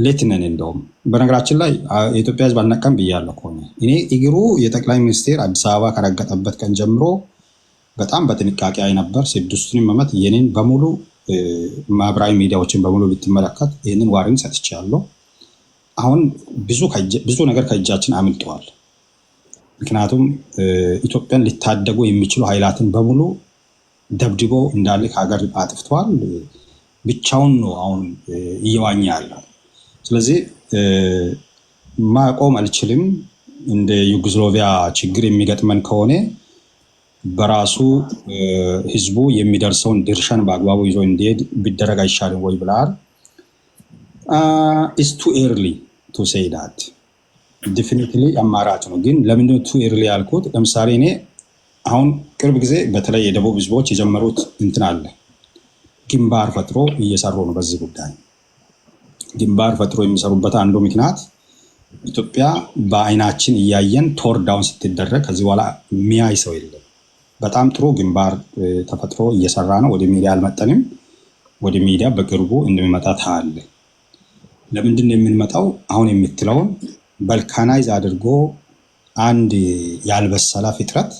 ሌት ነን። እንደውም በነገራችን ላይ የኢትዮጵያ ሕዝብ አልነቀም ብያለሁ ከሆነ እኔ እግሩ የጠቅላይ ሚኒስቴር አዲስ አበባ ከረገጠበት ቀን ጀምሮ በጣም በጥንቃቄ አይ ነበር። 6ቱንም ዓመት የኔን በሙሉ ማህበራዊ ሚዲያዎችን በሙሉ ብትመለከት ይህንን ዋርን ሰጥቻለሁ። አሁን ብዙ ነገር ከእጃችን አምልጠዋል። ምክንያቱም ኢትዮጵያን ሊታደጉ የሚችሉ ኃይላትን በሙሉ ደብድቦ እንዳለ ከሀገር አጥፍተዋል። ብቻውን ነው አሁን እየዋኘ ያለው። ስለዚህ ማቆም አልችልም። እንደ ዩጎዝላቪያ ችግር የሚገጥመን ከሆነ በራሱ ህዝቡ የሚደርሰውን ድርሻን በአግባቡ ይዞ እንዲሄድ ቢደረግ አይሻልም ወይ ብለሃል። ኢትስ ቱ ኤርሊ ቱ ሴይ ዳት ዲፊኒትሊ አማራጭ ነው። ግን ለምንድነው ቱ ኤርሊ ያልኩት? ለምሳሌ እኔ አሁን ቅርብ ጊዜ በተለይ የደቡብ ህዝቦች የጀመሩት እንትን አለ፣ ግንባር ፈጥሮ እየሰሩ ነው። በዚህ ጉዳይ ግንባር ፈጥሮ የሚሰሩበት አንዱ ምክንያት ኢትዮጵያ በአይናችን እያየን ቶር ዳውን ስትደረግ ከዚህ በኋላ የሚያይ ሰው የለም። በጣም ጥሩ ግንባር ተፈጥሮ እየሰራ ነው። ወደ ሚዲያ አልመጠንም። ወደ ሚዲያ በቅርቡ እንደሚመጣ ታያለ። ለምንድን ነው የምንመጣው? አሁን የምትለውን በልካናይዝ አድርጎ አንድ ያልበሰላ ፍጥረት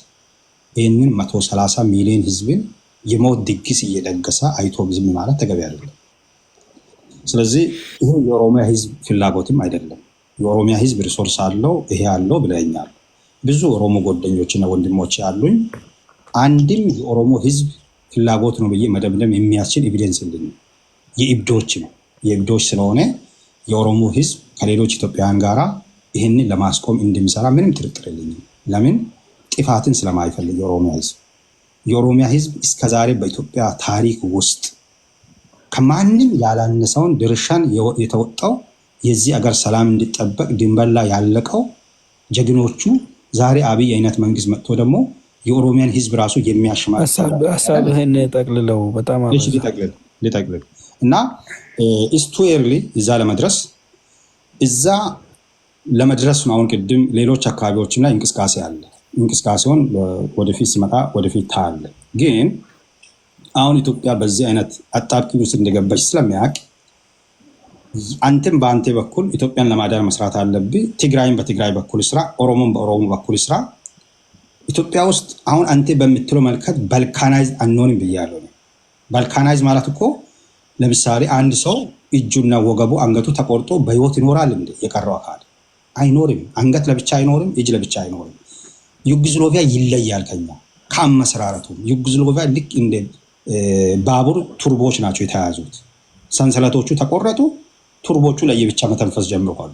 ይህንን 130 ሚሊዮን ህዝብን የሞት ድግስ እየደገሰ አይቶ ዝም ማለት ተገቢ አይደለም። ስለዚህ ይህ የኦሮሚያ ህዝብ ፍላጎትም አይደለም። የኦሮሚያ ህዝብ ሪሶርስ አለው፣ ይሄ አለው ብለኛል። ብዙ ኦሮሞ ጓደኞችና ወንድሞች አሉኝ። አንድም የኦሮሞ ህዝብ ፍላጎት ነው ብዬ መደምደም የሚያስችል ኤቪደንስ የለኝም። የእብዶች ነው። የእብዶች ስለሆነ የኦሮሞ ህዝብ ከሌሎች ኢትዮጵያውያን ጋራ ይህንን ለማስቆም እንደሚሰራ ምንም ጥርጥር የለኝም። ለምን? ጥፋትን ስለማይፈልግ የኦሮሚያ ህዝብ እስከዛሬ በኢትዮጵያ ታሪክ ውስጥ ከማንም ያላነሰውን ድርሻን የተወጣው የዚህ አገር ሰላም እንዲጠበቅ ድንበር ላይ ያለቀው ጀግኖቹ ዛሬ አብይ አይነት መንግስት መጥቶ ደግሞ የኦሮሚያን ህዝብ ራሱ የሚያሽማል ሀሳብህን ጠቅልለው በጣም ሊጠቅልል እና ኢስቱ ኤርሊ እዛ ለመድረስ ነው። አሁን ቅድም ሌሎች አካባቢዎች ላይ እንቅስቃሴ አለ። እንቅስቃሴውን ወደፊት ሲመጣ ወደፊት ታያለ። ግን አሁን ኢትዮጵያ በዚህ አይነት አጣብቂኝ ውስጥ እንደገባች ስለሚያውቅ አንተም በአንተ በኩል ኢትዮጵያን ለማዳን መስራት አለብህ። ትግራይን በትግራይ በኩል ስራ፣ ኦሮሞን በኦሮሞ በኩል ስራ። ኢትዮጵያ ውስጥ አሁን አንተ በምትለው መልከት ባልካናይዝ አንሆንም ብያለሁ። ባልካናይዝ ማለት እኮ ለምሳሌ አንድ ሰው እጁና ወገቡ አንገቱ ተቆርጦ በህይወት ይኖራል እንዴ? የቀረው አካል አይኖርም። አንገት ለብቻ አይኖርም፣ እጅ ለብቻ አይኖርም። ዩጎዝላቪያ ይለያል ከኛ ከአመሰራረቱ። ዩጎዝላቪያ ልክ እንደ ባቡር ቱርቦች ናቸው የተያዙት። ሰንሰለቶቹ ተቆረጡ፣ ቱርቦቹ ለየብቻ መተንፈስ ጀምረዋል።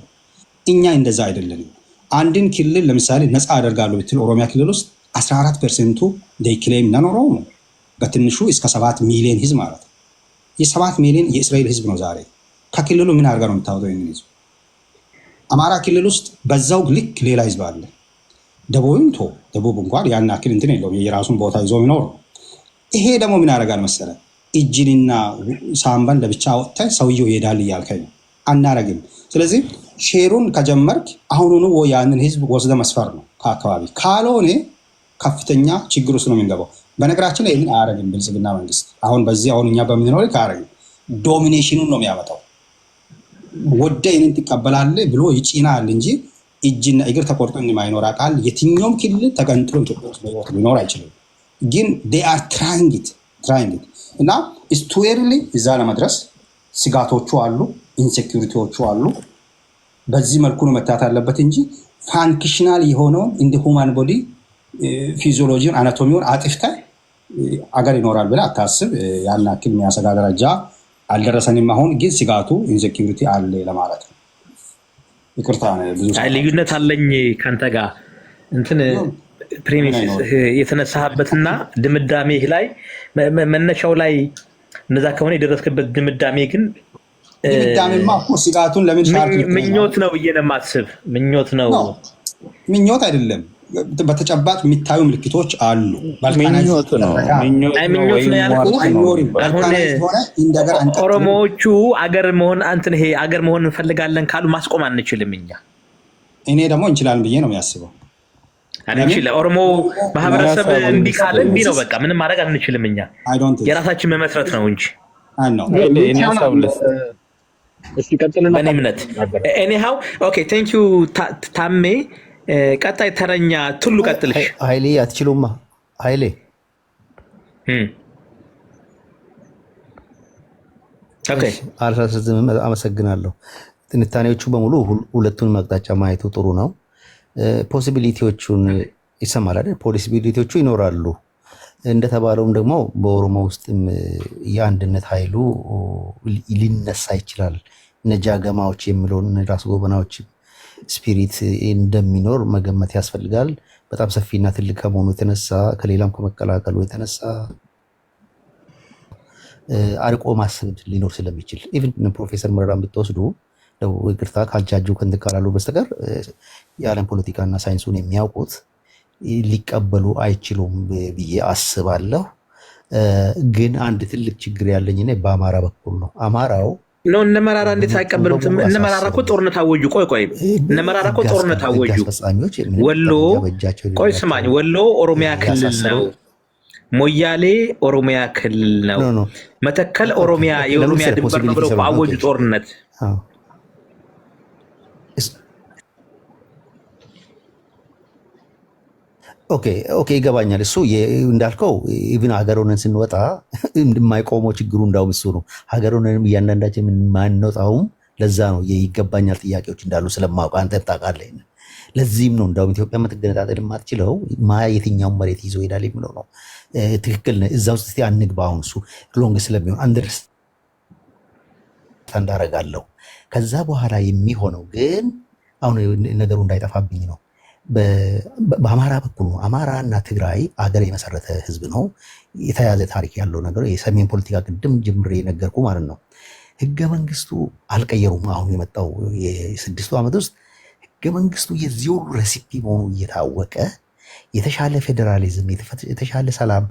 እኛ እንደዛ አይደለንም። አንድን ክልል ለምሳሌ ነፃ አደርጋለሁ ብትል ኦሮሚያ ክልል ውስጥ 14% ክሌም ነኖረው ነው። በትንሹ እስከ 7 ሚሊዮን ህዝብ ማለት ነው። የ7 ሚሊዮን የእስራኤል ህዝብ ነው። ዛሬ ከክልሉ ምን አድርጋ ነው የምታወጣው? ይህን ህዝብ አማራ ክልል ውስጥ በዛው ልክ ሌላ ህዝብ አለ። ደቡብ እንኳን ያን ያክል እንትን የለውም፣ የራሱን ቦታ ይዞ የሚኖር ነው። ይሄ ደግሞ ምን ያደርጋል መሰለ? እጅንና ሳምባን ለብቻ ወጥተህ ሰውየው ይሄዳል እያልከኝ ነው። አናረግም። ስለዚህ ሼሩን ከጀመርክ አሁኑኑ ያንን ህዝብ ወስደ መስፈር ነው ከአካባቢ። ካልሆነ ከፍተኛ ችግር ውስጥ ነው የምንገባው። በነገራችን ላይ ይህን አያረግም ብልጽግና መንግስት። አሁን በዚህ አሁን እኛ በምንኖር አያረግም። ዶሚኔሽኑን ነው የሚያመጣው። ወደ ይህንን ትቀበላለህ ብሎ ይጭናል እንጂ እጅና እግር ተቆርጦ የማይኖር ቃል የትኛውም ክልል ተገንጥሎ ኢትዮጵያ ውስጥ ሊኖር አይችልም። ግን they are trying it እና ስቱዌርሊ እዛ ለመድረስ ስጋቶቹ አሉ፣ ኢንሴኪሪቲዎቹ አሉ። በዚህ መልኩ ነው መታት ያለበት እንጂ ፋንክሽናል የሆነውን እንደ ሁማን ቦዲ ፊዚዮሎጂውን አናቶሚውን አጥፍተህ አገር ይኖራል ብለህ አታስብ። ያን ያክል የሚያሰጋ ደረጃ አልደረሰንም። አሁን ግን ስጋቱ ኢንሴኪሪቲ አለ ለማለት ነው። ይቅርታ ብዙ ልዩነት አለኝ ካንተ ጋር እንትን ፕሪሚስ የተነሳህበትና ድምዳሜ ላይ መነሻው ላይ እነዛ ከሆነ የደረስክበት ድምዳሜ ግን ድምዳሜማ እኮ ስጋቱን ለምን ምኞት ነው ብዬ ነው የማስብ። ምኞት አይደለም። በተጨባጭ የሚታዩ ምልክቶች አሉ። ምኞት ነው ያልኩህ። ኦሮሞዎቹ አገር መሆን እንፈልጋለን ካሉ ማስቆም አንችልም እኛ። እኔ ደግሞ እንችላለን ብዬ ነው የሚያስበው። ኦሮሞ ማህበረሰብ እንዲህ ካለ እንዲህ ነው በቃ፣ ምንም ማድረግ አንችልም እኛ። የራሳችን መመስረት ነው እንጂ በእኔ እምነት። ኤኒሃው ኦኬ ቴንክ ዩ ታሜ። ቀጣይ ተረኛ ቱሉ ቀጥልሽ። ኃይሌ አትችሉማ። ኃይሌ አመሰግናለሁ። ትንታኔዎቹ በሙሉ ሁለቱን መቅጣጫ ማየቱ ጥሩ ነው። ፖሲቢሊቲዎቹን ይሰማል አይደል? ፖሲቢሊቲዎቹ ይኖራሉ። እንደተባለውም ደግሞ በኦሮሞ ውስጥም የአንድነት ኃይሉ ሊነሳ ይችላል። ነጃገማዎች የሚለውን ራስ ጎበናዎች ስፒሪት እንደሚኖር መገመት ያስፈልጋል። በጣም ሰፊና ትልቅ ከመሆኑ የተነሳ ከሌላም ከመቀላቀሉ የተነሳ አርቆ ማሰብ ሊኖር ስለሚችል ኢቭን ፕሮፌሰር መረራን ብትወስዱ ይቅርታ ካልጃጁ ከእንትን ካላሉ በስተቀር የዓለም ፖለቲካና ሳይንሱን የሚያውቁት ሊቀበሉ አይችሉም ብዬ አስባለሁ። ግን አንድ ትልቅ ችግር ያለኝ እኔ በአማራ በኩል ነው። አማራው ነው እነ መራራ እንዴት አይቀበሉትም? እነ መራራ እኮ ጦርነት አወጁ። ቆይ እነ መራራ እኮ ጦርነት አወጁ። ወሎ ቆይ ስማኝ፣ ወሎ ኦሮሚያ ክልል ነው። ሞያሌ ኦሮሚያ ክልል ነው። መተከል የኦሮሚያ ድንበር ነው ብለው አወጁ ጦርነት። ኦኬ ይገባኛል። እሱ እንዳልከው ኢቭን ሀገር ሆነን ስንወጣ የማይቆመው ችግሩ እንዳውም እሱ ነው። ሀገር ሆነንም እያንዳንዳችን የማንወጣውም ለዛ ነው። ይገባኛል ጥያቄዎች እንዳሉ ስለማውቅ አንተም ታውቃለህ። ለዚህም ነው እንዳውም ኢትዮጵያ የምትገነጣጠል የማትችለው የትኛውን መሬት ይዞ ይሄዳል የሚለው ነው። ትክክል ነህ። እዛ ውስጥ እስኪ አንግባ። አሁን እሱ ሎንግ ስለሚሆን አንደርስታንድ አደርጋለሁ። ከዛ በኋላ የሚሆነው ግን አሁን ነገሩ እንዳይጠፋብኝ ነው። በአማራ በኩል ነው። አማራ እና ትግራይ አገር የመሰረተ ህዝብ ነው። የተያዘ ታሪክ ያለው ነገር የሰሜን ፖለቲካ ቅድም ጅምሬ ነገርኩ ማለት ነው። ህገ መንግስቱ አልቀየሩም። አሁን የመጣው የ6 ዓመት ውስጥ ህገ መንግስቱ የዚህ ሁሉ ረሲፒ መሆኑ እየታወቀ የተሻለ ፌዴራሊዝም፣ የተሻለ ሰላም፣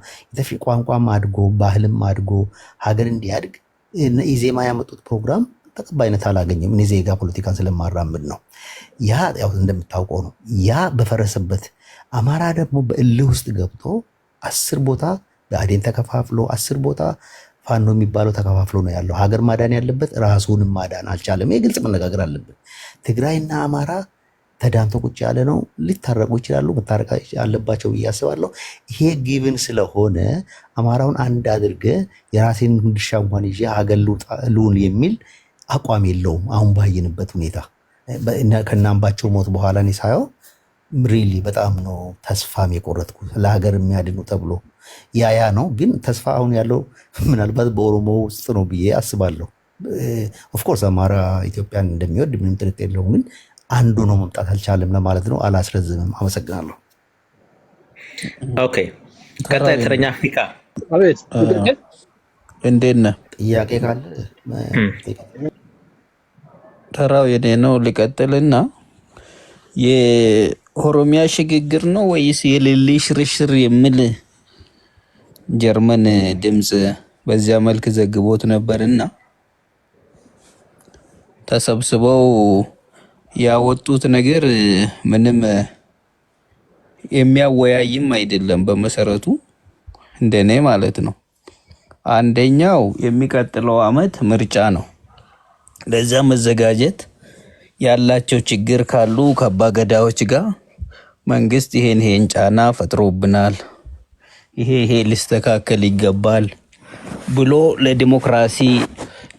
ቋንቋም አድጎ ባህልም አድጎ ሀገር እንዲያድግ ኢዜማ ያመጡት ፕሮግራም ተቀባይነት አላገኘም። እኔ ዜጋ ፖለቲካን ስለማራምድ ነው። ያ ያው እንደምታውቀው ነው። ያ በፈረሰበት አማራ ደግሞ በእልህ ውስጥ ገብቶ 10 ቦታ ብአዴን ተከፋፍሎ 10 ቦታ ፋኖ የሚባለው ተከፋፍሎ ነው ያለው። ሀገር ማዳን ያለበት ራሱንም ማዳን አልቻለም። ይሄ ግልጽ መነጋገር አለብን። ትግራይና አማራ ተዳምቶ ቁጭ ያለ ነው። ሊታረቁ ይችላሉ፣ መታረቅ አለባቸው ብዬ አስባለሁ። ይሄ ጊቭን ስለሆነ አማራውን አንድ አድርገ የራሴን ድርሻ እንኳን ይዤ ሀገር ልሁን የሚል አቋም የለውም። አሁን ባየንበት ሁኔታ ከናምባቸው ሞት በኋላ እኔ ሳየው ሪሊ በጣም ነው ተስፋም የቆረጥኩ ለሀገር የሚያድኑ ተብሎ ያ ነው። ግን ተስፋ አሁን ያለው ምናልባት በኦሮሞ ውስጥ ነው ብዬ አስባለሁ። ኦፍኮርስ አማራ ኢትዮጵያን እንደሚወድ ምንም ጥርጥር የለውም። ግን አንዱ ነው መምጣት አልቻለም ለማለት ነው። አላስረዝምም። አመሰግናለሁ። ኦኬ ቀጣይ ተረኛ አፍሪካ። አቤት እንዴት ነህ? ጥያቄ ካለ ተራው የኔ ነው። ልቀጥልና የኦሮሚያ ሽግግር ነው ወይስ የሌሊ ሽርሽር የሚል ጀርመን ድምፅ በዚያ መልክ ዘግቦት ነበርና ተሰብስበው ያወጡት ነገር ምንም የሚያወያይም አይደለም በመሰረቱ እንደኔ ማለት ነው። አንደኛው የሚቀጥለው አመት ምርጫ ነው። ለዛ መዘጋጀት ያላቸው ችግር ካሉ ከአባገዳዎች ጋር መንግስት ይሄን ጫና ፈጥሮብናል፣ ይሄ ሊስተካከል ይገባል ብሎ ለዲሞክራሲ፣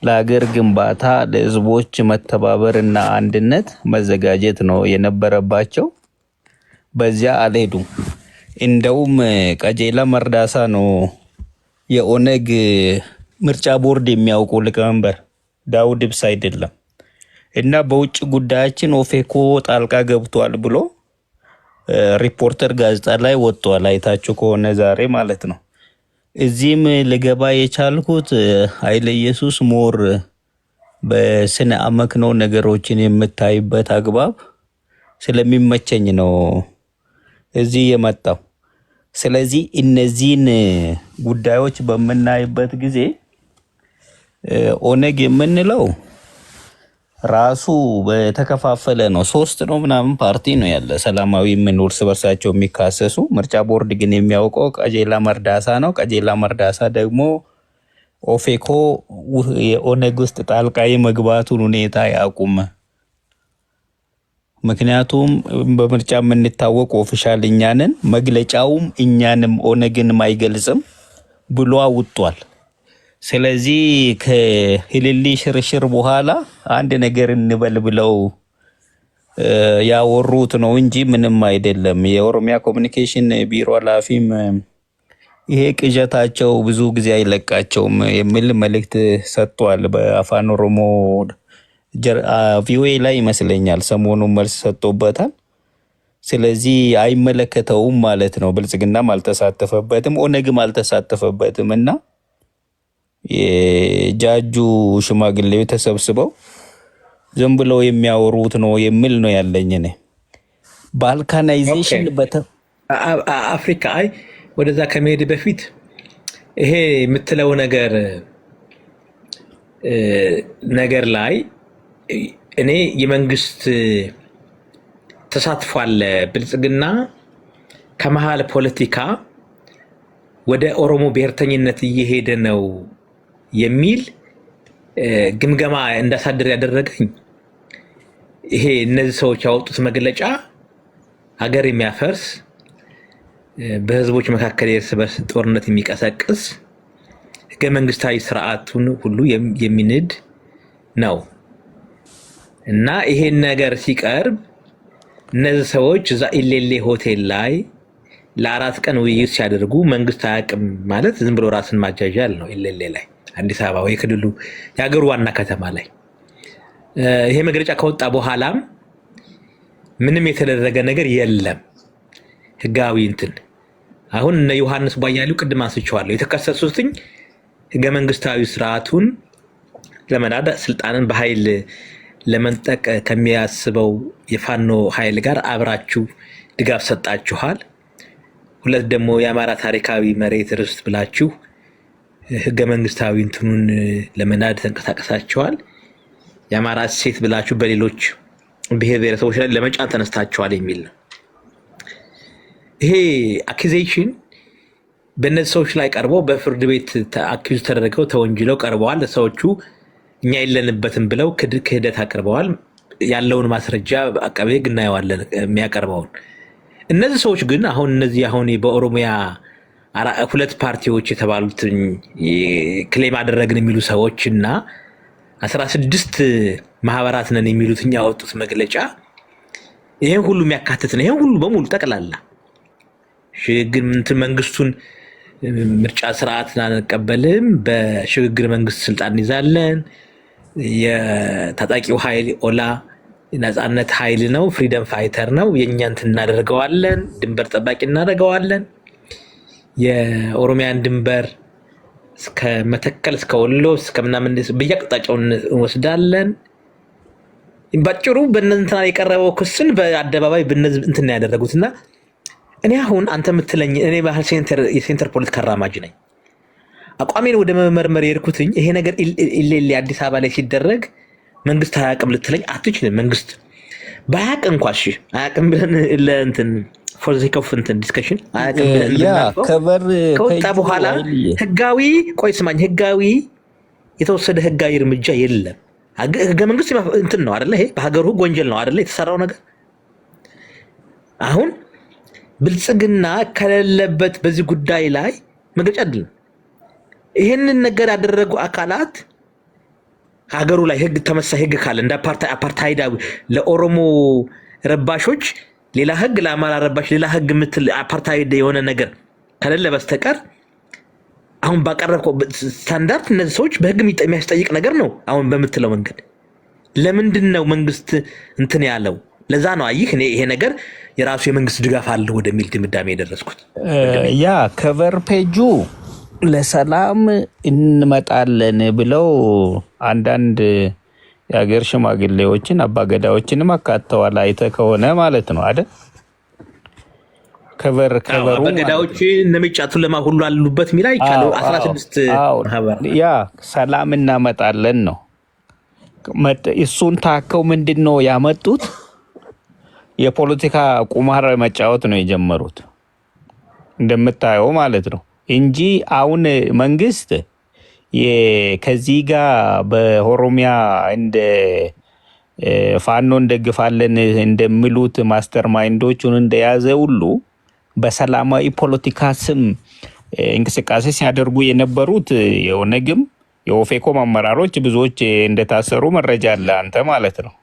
ለሀገር ግንባታ፣ ለህዝቦች መተባበርና አንድነት መዘጋጀት ነው የነበረባቸው። በዚያ አልሄዱም። እንደውም ቀጀላ መርዳሳ ነው የኦነግ ምርጫ ቦርድ የሚያውቁ ሊቀመንበር፣ ዳውድ ኢብሳ አይደለም። እና በውጭ ጉዳያችን ኦፌኮ ጣልቃ ገብቷል ብሎ ሪፖርተር ጋዜጣ ላይ ወጥቷል። አይታችሁ ከሆነ ዛሬ ማለት ነው። እዚህም ልገባ የቻልኩት ኃይለ ኢየሱስ ሞር በስነ አመክኖ ነገሮችን የምታይበት አግባብ ስለሚመቸኝ ነው እዚህ የመጣው። ስለዚህ እነዚህን ጉዳዮች በምናይበት ጊዜ ኦነግ የምንለው ራሱ በተከፋፈለ ነው። 3 ነው ምናምን ፓርቲ ነው ያለ ሰላማዊ ምን እርስ በርሳቸው የሚካሰሱ። ምርጫ ቦርድ ግን የሚያውቀው ቀጀላ መርዳሳ ነው። ቀጀላ መርዳሳ ደግሞ ኦፌኮ የኦነግ ውስጥ ጣልቃ የመግባቱን ሁኔታ ያቁም። ምክንያቱም በምርጫ የምንታወቅ ኦፊሻል እኛንን፣ መግለጫውም እኛንም ኦነግንም አይገልጽም ብሎ አውጧል። ስለዚህ ከህልሊ ሽርሽር በኋላ አንድ ነገር እንበል ብለው ያወሩት ነው እንጂ ምንም አይደለም። የኦሮሚያ ኮሚኒኬሽን ቢሮ ኃላፊም ይሄ ቅዠታቸው ብዙ ጊዜ አይለቃቸውም የሚል መልእክት ሰጥቷል። በአፋን ኦሮሞ ቪኦኤ ላይ ይመስለኛል ሰሞኑን መልስ ሰጥቶበታል። ስለዚህ አይመለከተውም ማለት ነው። ብልጽግናም አልተሳተፈበትም፣ ኦነግም አልተሳተፈበትም እና የጃጁ ሽማግሌው ተሰብስበው ዝም ብለው የሚያወሩት ነው የሚል ነው ያለኝ። እኔ ባልካናይዜሽን አፍሪካ ወደዛ ከመሄድ በፊት ይሄ የምትለው ነገር ላይ እኔ የመንግስት ተሳትፏል ብልጽግና ከመሃል ፖለቲካ ወደ ኦሮሞ ብሔርተኝነት እየሄደ ነው የሚል ግምገማ እንዳሳደር ያደረገኝ ይሄ እነዚህ ሰዎች ያወጡት መግለጫ ሀገር የሚያፈርስ በህዝቦች መካከል የእርስ በርስ ጦርነት የሚቀሰቅስ ህገ መንግስታዊ ስርዓቱን ሁሉ የሚንድ ነው እና ይሄን ነገር ሲቀርብ እነዚህ ሰዎች እዛ ኢሌሌ ሆቴል ላይ ለ4 ቀን ውይይት ሲያደርጉ መንግስት አያውቅም ማለት ዝም ብሎ ራስን ማጃጃል ነው። ኢሌሌ ላይ አዲስ አበባ ወይ ክልሉ የሀገሩ ዋና ከተማ ላይ ይሄ መግለጫ ከወጣ በኋላም ምንም የተደረገ ነገር የለም። ህጋዊ እንትን አሁን እነ ዮሐንስ ቧያሌው ቅድም አንስቼዋለሁ። የተከሰሱትኝ ህገ መንግስታዊ ስርዓቱን ለመናድ ስልጣንን በኃይል ለመንጠቅ ከሚያስበው የፋኖ ኃይል ጋር አብራችሁ ድጋፍ ሰጣችኋል። 2 ደግሞ የአማራ ታሪካዊ መሬት ርስት ብላችሁ ህገ መንግስታዊ እንትኑን ለመናድ ተንቀሳቀሳችኋል። የአማራ እሴት ብላችሁ በሌሎች ብሔር ብሔረሰቦች ላይ ለመጫን ተነስታችኋል የሚል ነው። ይሄ አኪዜሽን በእነዚህ ሰዎች ላይ ቀርቦ በፍርድ ቤት አኪዝ ተደረገው ተወንጅለው ቀርበዋል። ሰዎቹ እኛ የለንበትም ብለው ክህደት አቅርበዋል። ያለውን ማስረጃ አቃቤ ህግ እናየዋለን የሚያቀርበውን። እነዚህ ሰዎች ግን አሁን በኦሮሚያ 2 ፓርቲዎች የተባሉት ክሌም አደረግን የሚሉ ሰዎች እና 16 ማህበራት ነን የሚሉት እኛ ያወጡት መግለጫ ይሄን ሁሉ የሚያካትት ነው። ይሄን ሁሉ በሙሉ ጠቅላላ ሽግግር መንግስቱን ምርጫ ስርዓት አንቀበልም፣ በሽግግር መንግስት ስልጣን እንይዛለን፣ የታጣቂው ኃይል ኦላ ነፃነት ኃይል ነው፣ ፍሪደም ፋይተር ነው፣ የእኛን እናደርገዋለን፣ ድንበር ጠባቂ እናደርገዋለን፣ የኦሮሚያን ድንበር እስከ መተከል እስከ ወሎ እስከ ምናምን በየአቅጣጫው እንወስዳለን። ባጭሩ በእነንትና የቀረበው ክስን በአደባባይ በእነዚህ እንትን ያደረጉትና እኔ አሁን አንተ የምትለኝ እኔ ባህል የሴንተር ፖለቲካ አራማጅ ነኝ። አቋሜን ወደ መመርመር የሄድኩትኝ ይሄ ነገር ኢሌሌ አዲስ አበባ ላይ ሲደረግ መንግስት አያውቅም ልትለኝ አትችልም። መንግስት ባያውቅ እንኳ እሺ አያውቅም ብለን ለእንትን ፎር ዘ ሴክ ኦፍ እንትን ዲስከሽን አያውቅም ብለን ከወጣ በኋላ ህጋዊ ቆይ ስማኝ፣ ህጋዊ የተወሰደ ህጋዊ እርምጃ የለም። ህገ መንግስት እንትን ነው አይደለ? ይሄ በሀገሩ ህግ ወንጀል ነው አይደለ? የተሰራው ነገር አሁን ብልጽግና ከሌለበት በዚህ ጉዳይ ላይ መግለጫ አይደለም። ይሄንን ነገር ያደረጉ አካላት ሀገሩ ላይ ህግ ተመሳሳይ ህግ ካለ እንደ አፓርታይዳዊ ለኦሮሞ ረባሾች ሌላ ህግ፣ ለአማራ ረባሽ ሌላ ህግ የምትል አፓርታይድ የሆነ ነገር ከሌለ በስተቀር አሁን ባቀረብከው ስታንዳርድ እነዚህ ሰዎች በህግ የሚያስጠይቅ ነገር ነው። አሁን በምትለው መንገድ ለምንድን ነው መንግስት እንትን ያለው? ለዛ ነው አይህ እኔ ይሄ ነገር የራሱ የመንግስት ድጋፍ አለው ወደሚል ድምዳሜ የደረስኩት። ያ ከቨር ፔጁ ለሰላም እንመጣለን ብለው አንዳንድ የሀገር ሽማግሌዎችን አባገዳዎችንም አካተዋል። አይተህ ከሆነ ማለት ነው አይደል? ከቨሩ አባገዳዎች እነሚጫቱ ለማ ሁሉ አሉበት ሚላ ይቻለው 16 ማህበር ያ ሰላም እናመጣለን ነው። እሱን ታከው ምንድነው ያመጡት? የፖለቲካ ቁማር መጫወት ነው የጀመሩት እንደምታየው ማለት ነው እንጂ አሁን መንግስት ከዚህ ጋር በኦሮሚያ እንደ ፋኖ እንደግፋለን እንደሚሉት ማስተር ማይንዶቹን እንደያዘ ሁሉ በሰላማዊ ፖለቲካ ስም እንቅስቃሴ ሲያደርጉ የነበሩት የኦነግም የኦፌኮም አመራሮች ብዙዎች እንደታሰሩ መረጃ አለ አንተ ማለት ነው።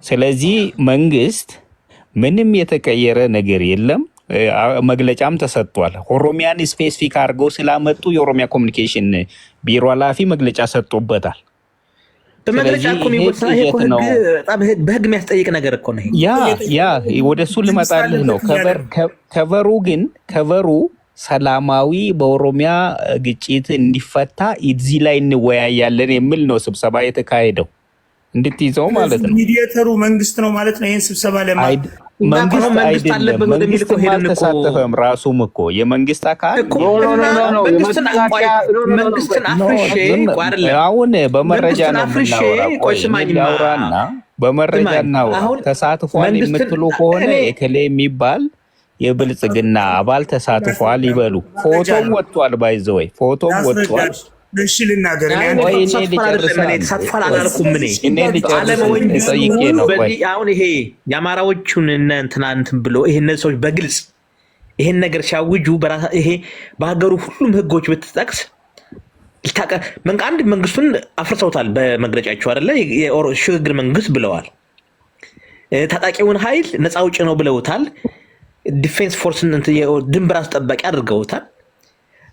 ስለዚህ መንግስት ምንም የተቀየረ ነገር የለም። መግለጫም ተሰጥቷል። ኦሮሚያን ስፔሲፊክ አድርገው ስላመጡ የኦሮሚያ ኮሚኒኬሽን ቢሮ ኃላፊ መግለጫ ሰጥቶበታል። በመግለጫ እኮ በህግ የሚያስጠይቅ ነገር እኮ ነው። ያ ወደሱ ልመጣልህ ነው። ከቨሩ ሰላማዊ በኦሮሚያ ግጭት እንዲፈታ እዚህ ላይ እንወያያለን የሚል ነው ስብሰባ የተካሄደው እንድትይዘው ማለት ነው። ሚዲየተሩ መንግስት ነው ማለት ነው። ይሄን ስብሰባ መንግስት አይደለም። መንግስት አልተሳተፈም። ራሱም እኮ የመንግስት አካል መንግስትን አፍርሼ አሁን በመረጃ ነው የምናወራና በመረጃ እናውራ። ተሳትፏል የምትሉ ከሆነ የከሌ የሚባል የብልጽግና አባል ተሳትፏል ይበሉ። ፎቶም ወጥቷል። ባይዘወይ ፎቶም ወጥቷል። እሺ ልናገር አሁን ይሄ የአማራዎቹን እንትን ብሎ ይሄን ሰዎች በግልጽ ይሄን ነገር ሲያውጁ ይሄ በሀገሩ ሁሉም ህጎች ብትጠቅስ አንድ መንግስቱን አፍርሰውታል በመግለጫቸው አይደለ? የሽግግር መንግስት ብለዋል። ታጣቂውን ኃይል ነፃ አውጪ ነው ብለውታል። ዲፌንስ ፎርስን ድንበር አስጠባቂ አድርገውታል።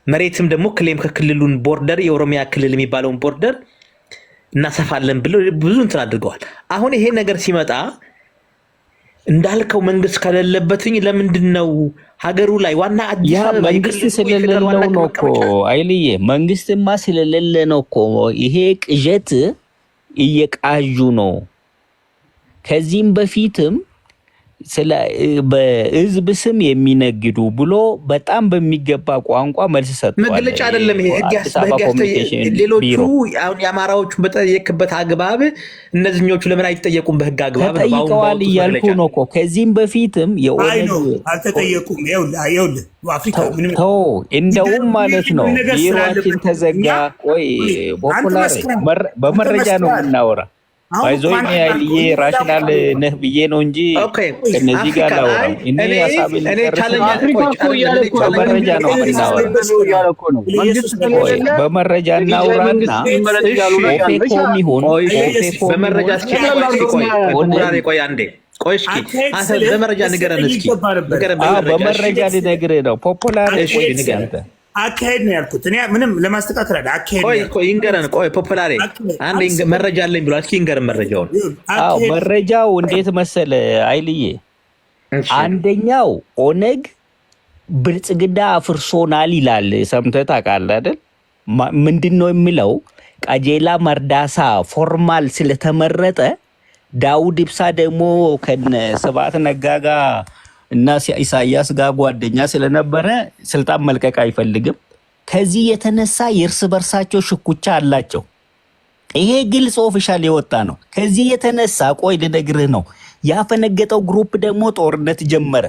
መሬትም ደግሞ ክሌም ከክልሉን ቦርደር የኦሮሚያ ክልል የሚባለውን ቦርደር እናሰፋለን ብለው ብዙ እንትን አድርገዋል። አሁን ይሄ ነገር ሲመጣ እንዳልከው መንግስት ከሌለበትኝ ለምንድን ነው ሀገሩ ላይ ዋና አዲስ አበባ መንግስት ስለሌለው ነው እኮ አይልዬ፣ መንግስትማ ስለሌለ ነው እኮ ይሄ ቅዠት እየቃዡ ነው። ከዚህም በፊትም በህዝብ ስም የሚነግዱ ብሎ በጣም በሚገባ ቋንቋ መልስ ሰጥቷል። መግለጫ አይደለም ይሄ ሌሎቹ አሁን የአማራዎቹን በጠየቅበት አግባብ እነዚህኞቹ ለምን አይጠየቁም? በህግ አግባብ ተጠይቀዋል እያልኩ ነው እኮ። ከዚህም በፊትም አልተጠየቁም። ይኸውልህ አፍሪካ ምንም እንደውም ማለት ነው ቢሮአችን ተዘጋ። ቆይ በመረጃ ነው የምናወራ። ባይዞኝ ያልዬ ራሽናል ነህ ብዬ ነው እንጂ እነዚህ ጋር ላወራ እኔ ሐሳቤን በመረጃ ነው የምናወራ። በመረጃ እናውራና ኦፌኮም ይሁን በመረጃ ቆይ አንዴ ቆይ እስኪ በመረጃ ንገረን እስኪ በመረጃ ልነግርህ ነው። ፖፑላር ቆይ ንገረን አካሄድ ነው ያልኩት። እኔ ምንም ለማስተካከል አይደል። አካሄድ ቆይ ይንገረን። ቆይ ፖፑላር አንድ መረጃ አለኝ ብሏል። እስኪ ይንገረን መረጃውን። መረጃው እንዴት መሰለ አይልዬ፣ አንደኛው ኦነግ ብልጽግና አፍርሶናል ይላል። ሰምተህ ታውቃለህ አይደል? ምንድነው የሚለው? ቀጀላ መርዳሳ ፎርማል ስለተመረጠ ዳውድ ኢብሳ ደግሞ ከነ ስብሐት ነጋ ጋር እና ኢሳያስ ጋር ጓደኛ ስለነበረ ስልጣን መልቀቅ አይፈልግም። ከዚህ የተነሳ የእርስ በርሳቸው ሽኩቻ አላቸው። ይሄ ግልጽ ኦፊሻል የወጣ ነው። ከዚህ የተነሳ ቆይ ልነግርህ ነው። ያፈነገጠው ግሩፕ ደግሞ ጦርነት ጀመረ።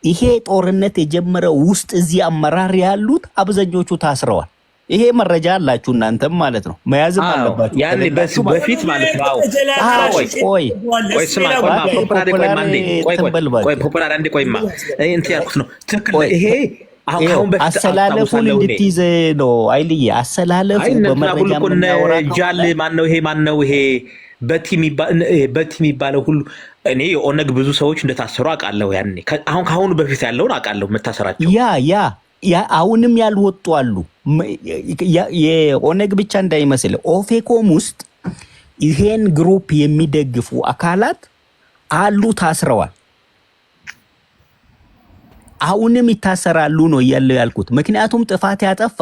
ይሄ ጦርነት የጀመረው ውስጥ እዚህ አመራር ያሉት አብዛኞቹ ታስረዋል። ይሄ መረጃ አላችሁ እናንተም ማለት ነው፣ መያዝም አለባችሁ። ያኔ በፊት ማለት ነው። ፖፑላር አንዴ ቆይማ እንትን ያልኩት ነው ትክክል። ይሄ አሁን አሰላለፉን እንድትይዝ ነው አይልዬ። አሰላለፉ በመረጃ ጃል ማነው ይሄ ማነው ይሄ በቲ የሚባለው ሁሉ እኔ የኦነግ ብዙ ሰዎች እንደታሰሩ አውቃለሁ። ያኔ አሁን ከአሁኑ በፊት ያለውን አውቃለሁ መታሰራቸው። ያ አሁንም ያልወጡ አሉ። የኦነግ ብቻ እንዳይመስል ኦፌኮም ውስጥ ይሄን ግሩፕ የሚደግፉ አካላት አሉ፣ ታስረዋል። አሁንም ይታሰራሉ ነው እያለው ያልኩት። ምክንያቱም ጥፋት ያጠፋ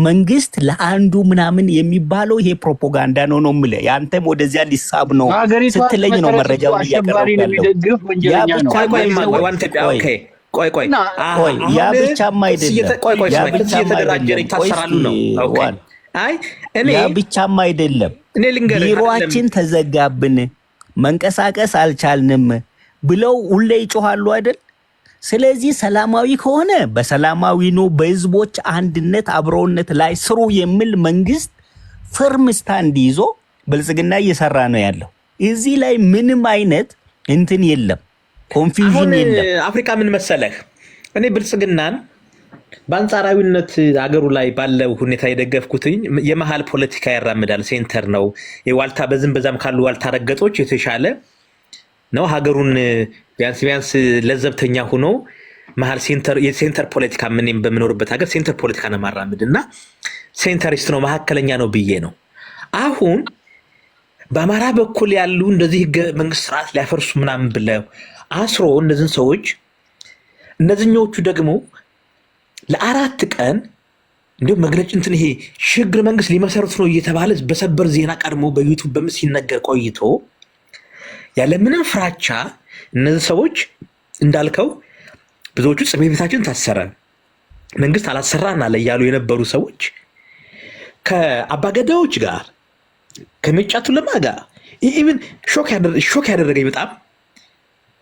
መንግስት ለአንዱ ምናምን የሚባለው ይሄ ፕሮፓጋንዳ ነው ነው የምልህ። ያንተም ወደዚያ ሊሳብ ነው ስትለኝ ነው መረጃውን እያቀረብኩ ያ ብቻም አይደለም። ቢሮአችን ተዘጋብን፣ መንቀሳቀስ አልቻልንም ብለው ሁሌ ይጮሃሉ አይደል? ስለዚህ ሰላማዊ ከሆነ በሰላማዊ ነው፣ በህዝቦች አንድነት አብሮነት ላይ ስሩ የሚል መንግስት ፍርም ስታንድ ይዞ ብልጽግና እየሰራ ነው ያለው። እዚህ ላይ ምንም አይነት እንትን የለም፣ ኮንፊውዥን የለም። አፍሪካ ምን መሰለህ፣ እኔ ብልጽግናን በአንጻራዊነት አገሩ ላይ ባለው ሁኔታ የደገፍኩትኝ የመሀል ፖለቲካ ያራምዳል፣ ሴንተር ነው። የዋልታ በዝም በዛም ካሉ ዋልታ ረገጦች የተሻለ ነው። ሀገሩን ቢያንስ ለዘብተኛ ሆኖ መሀል የሴንተር ፖለቲካ ምንም በምኖርበት ሀገር ሴንተር ፖለቲካ ነው ማራምድ እና ሴንተሪስት ነው፣ መካከለኛ ነው ብዬ ነው። አሁን በአማራ በኩል ያሉ እንደዚህ ህገ መንግስት ስርዓት ሊያፈርሱ ምናምን ብለው አስሮ እነዚህን ሰዎች እነዚህኞቹ ደግሞ ለ4 ቀን እንዲሁም መግለጫ እንትን ይሄ ሽግግር መንግስት ሊመሰርቱ ነው እየተባለ በሰበር ዜና ቀድሞ በዩቱብ በምስ ሲነገር ቆይቶ ያለምንም ፍራቻ እነዚህ ሰዎች እንዳልከው ብዙዎቹ ጽሜ ቤታችን ታሰረ፣ መንግስት አላሰራን አለ እያሉ የነበሩ ሰዎች ከአባገዳዎች ጋር ከመጫቱ ለማ ጋር ኢቭን ሾክ ያደረገኝ በጣም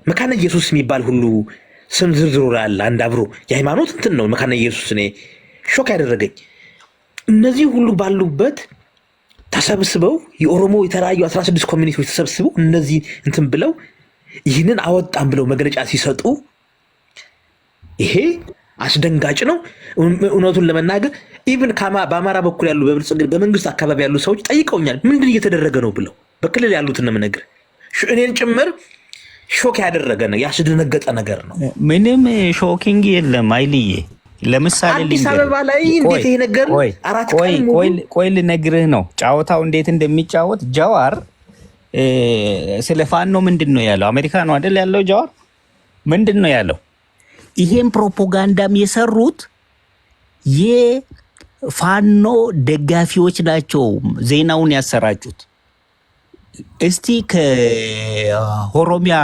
መካነ ኢየሱስ የሚባል ሁሉ ስም ዝርዝሩ ያለ አንድ አብሮ የሃይማኖት እንትን ነው መካነ ኢየሱስ። እኔ ሾክ ያደረገኝ እነዚህ ሁሉ ባሉበት ተሰብስበው የኦሮሞ የተለያዩ 16 ኮሚኒቲዎች ተሰብስበው እነዚህ እንትን ብለው ይህንን አወጣን ብለው መግለጫ ሲሰጡ ይሄ አስደንጋጭ ነው። እውነቱን ለመናገር ኢቭን በአማራ በኩል ያሉ በመንግስት አካባቢ ያሉ ሰዎች ጠይቀውኛል፣ ምንድን እየተደረገ ነው ብለው በክልል ያሉትን ነገር እኔን ጭምር ሾክ ያደረገ ነው፣ ያስደነገጠ ነገር ነው። ምንም ሾኪንግ የለም አይልዬ። ለምሳሌ አዲስ አበባ ላይ እንዴት ይሄ ነገር 4 ቀን ቆይ ልነግርህ ነው ጫወታው እንዴት እንደሚጫወት። ጃዋር ስለ ፋኖ ምንድን ነው ያለው? አሜሪካ ነው አይደል ያለው? ጃዋር ምንድን ነው ያለው? ይሄን ፕሮፓጋንዳም የሰሩት የፋኖ ደጋፊዎች ናቸው ዜናውን ያሰራጩት። እስቲ ከኦሮሚያ